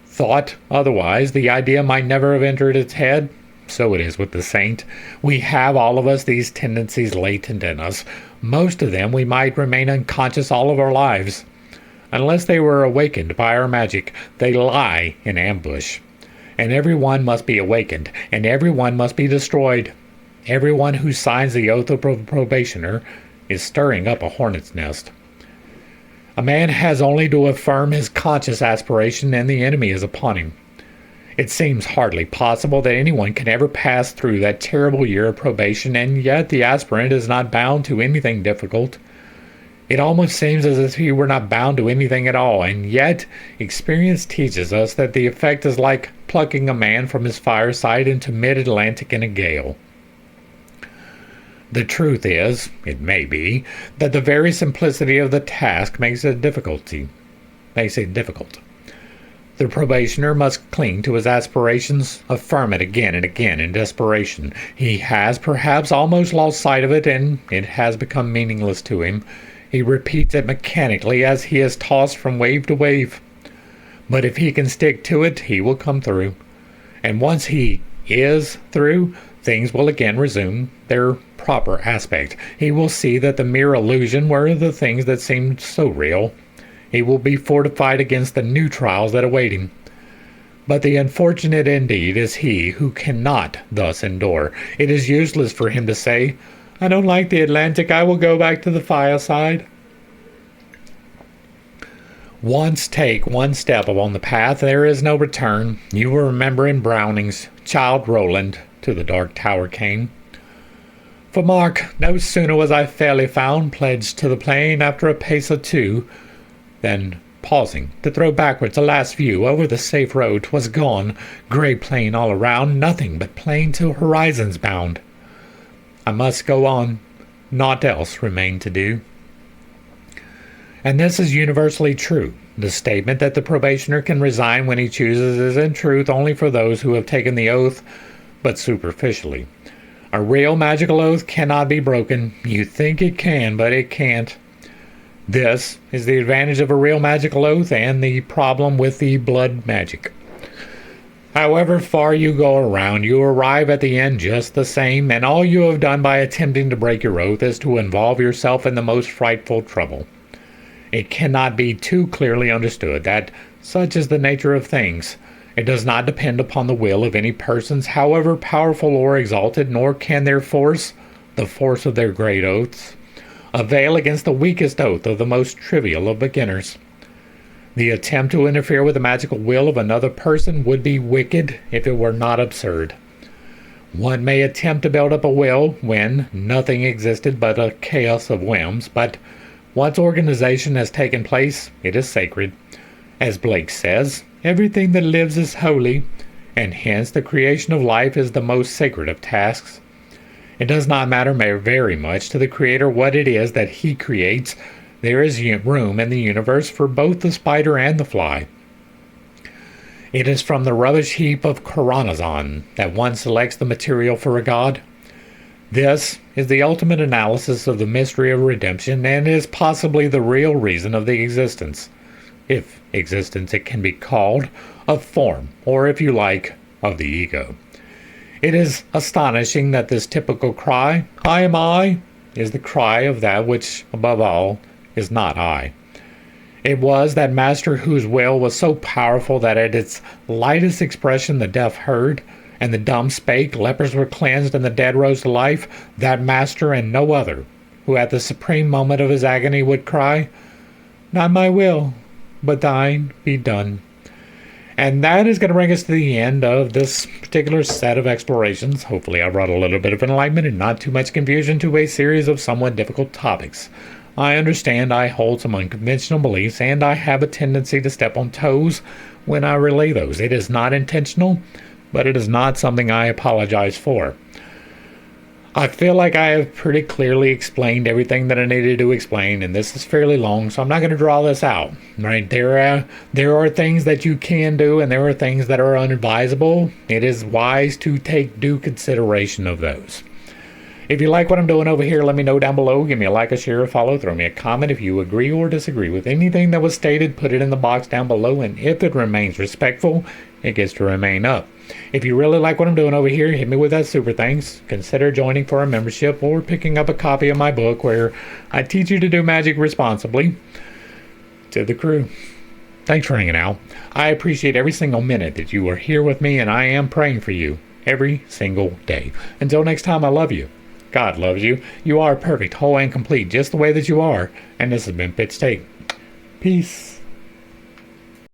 Thought otherwise, the idea might never have entered its head. So it is with the saint. We have, all of us, these tendencies latent in us. Most of them we might remain unconscious all of our lives. Unless they were awakened by our magic, they lie in ambush. And everyone must be awakened, and everyone must be destroyed. Everyone who signs the oath of probationer is stirring up a hornet's nest. A man has only to affirm his conscious aspiration, and the enemy is upon him. It seems hardly possible that anyone can ever pass through that terrible year of probation, and yet the aspirant is not bound to anything difficult. It almost seems as if he were not bound to anything at all, and yet experience teaches us that the effect is like plucking a man from his fireside into mid-Atlantic in a gale. The truth is, it may be, that the very simplicity of the task makes it difficult. The probationer must cling to his aspirations, affirm it again and again in desperation. He has perhaps almost lost sight of it, and it has become meaningless to him. He repeats it mechanically as he is tossed from wave to wave. But if he can stick to it, he will come through. And once he is through, things will again resume their proper aspect. He will see that the mere illusion were the things that seemed so real. He will be fortified against the new trials that await him. But the unfortunate indeed is he who cannot thus endure. It is useless for him to say, "I don't like the Atlantic, I will go back to the fireside." Once take one step upon the path, there is no return. You will remember in Browning's Childe Roland, "To the Dark Tower came." For mark, no sooner was I fairly found, pledged to the plain after a pace or two, then pausing to throw backwards a last view over the safe road, 'twas gone, grey plain all around, nothing but plain to horizons bound. I must go on, naught else remained to do. And this is universally true. The statement that the probationer can resign when he chooses is in truth only for those who have taken the oath, but superficially. A real magical oath cannot be broken. You think it can, but it can't. This is the advantage of a real magical oath and the problem with the blood magic. However far you go around, you arrive at the end just the same, and all you have done by attempting to break your oath is to involve yourself in the most frightful trouble. It cannot be too clearly understood that such is the nature of things. It does not depend upon the will of any persons, however powerful or exalted, nor can their force, the force of their great oaths, avail against the weakest oath of the most trivial of beginners. The attempt to interfere with the magical will of another person would be wicked if it were not absurd. One may attempt to build up a will when nothing existed but a chaos of whims, but once organization has taken place, it is sacred. As Blake says, everything that lives is holy, and hence the creation of life is the most sacred of tasks. It does not matter very much to the Creator what it is that He creates. There is room in the universe for both the spider and the fly. It is from the rubbish heap of Coronazon that one selects the material for a god. This is the ultimate analysis of the mystery of redemption, and is possibly the real reason of the existence, if existence it can be called, of form, or if you like, of the ego. It is astonishing that this typical cry, I am I, is the cry of that which, above all, is not I. It was that master whose will was so powerful that at its lightest expression the deaf heard, and the dumb spake, lepers were cleansed, and the dead rose to life, that master and no other, who at the supreme moment of his agony would cry, Not my will, but thine be done. And that is going to bring us to the end of this particular set of explorations. Hopefully I brought a little bit of enlightenment and not too much confusion to a series of somewhat difficult topics. I understand I hold some unconventional beliefs, and I have a tendency to step on toes when I relay those. It is not intentional, but it is not something I apologize for. I feel like I have pretty clearly explained everything that I needed to explain, and this is fairly long, so I'm not going to draw this out. Right? There are things that you can do, and there are things that are unadvisable. It is wise to take due consideration of those. If you like what I'm doing over here, let me know down below. Give me a like, a share, a follow, throw me a comment. If you agree or disagree with anything that was stated, put it in the box down below, and if it remains respectful, it gets to remain up. If you really like what I'm doing over here, hit me with that super thanks. Consider joining for a membership or picking up a copy of my book where I teach you to do magic responsibly. To the crew, thanks for hanging out. I appreciate every single minute that you are here with me, and I am praying for you every single day. Until next time, I love you. God loves you. You are perfect, whole, and complete, just the way that you are. And this has been Pitch Take. Peace.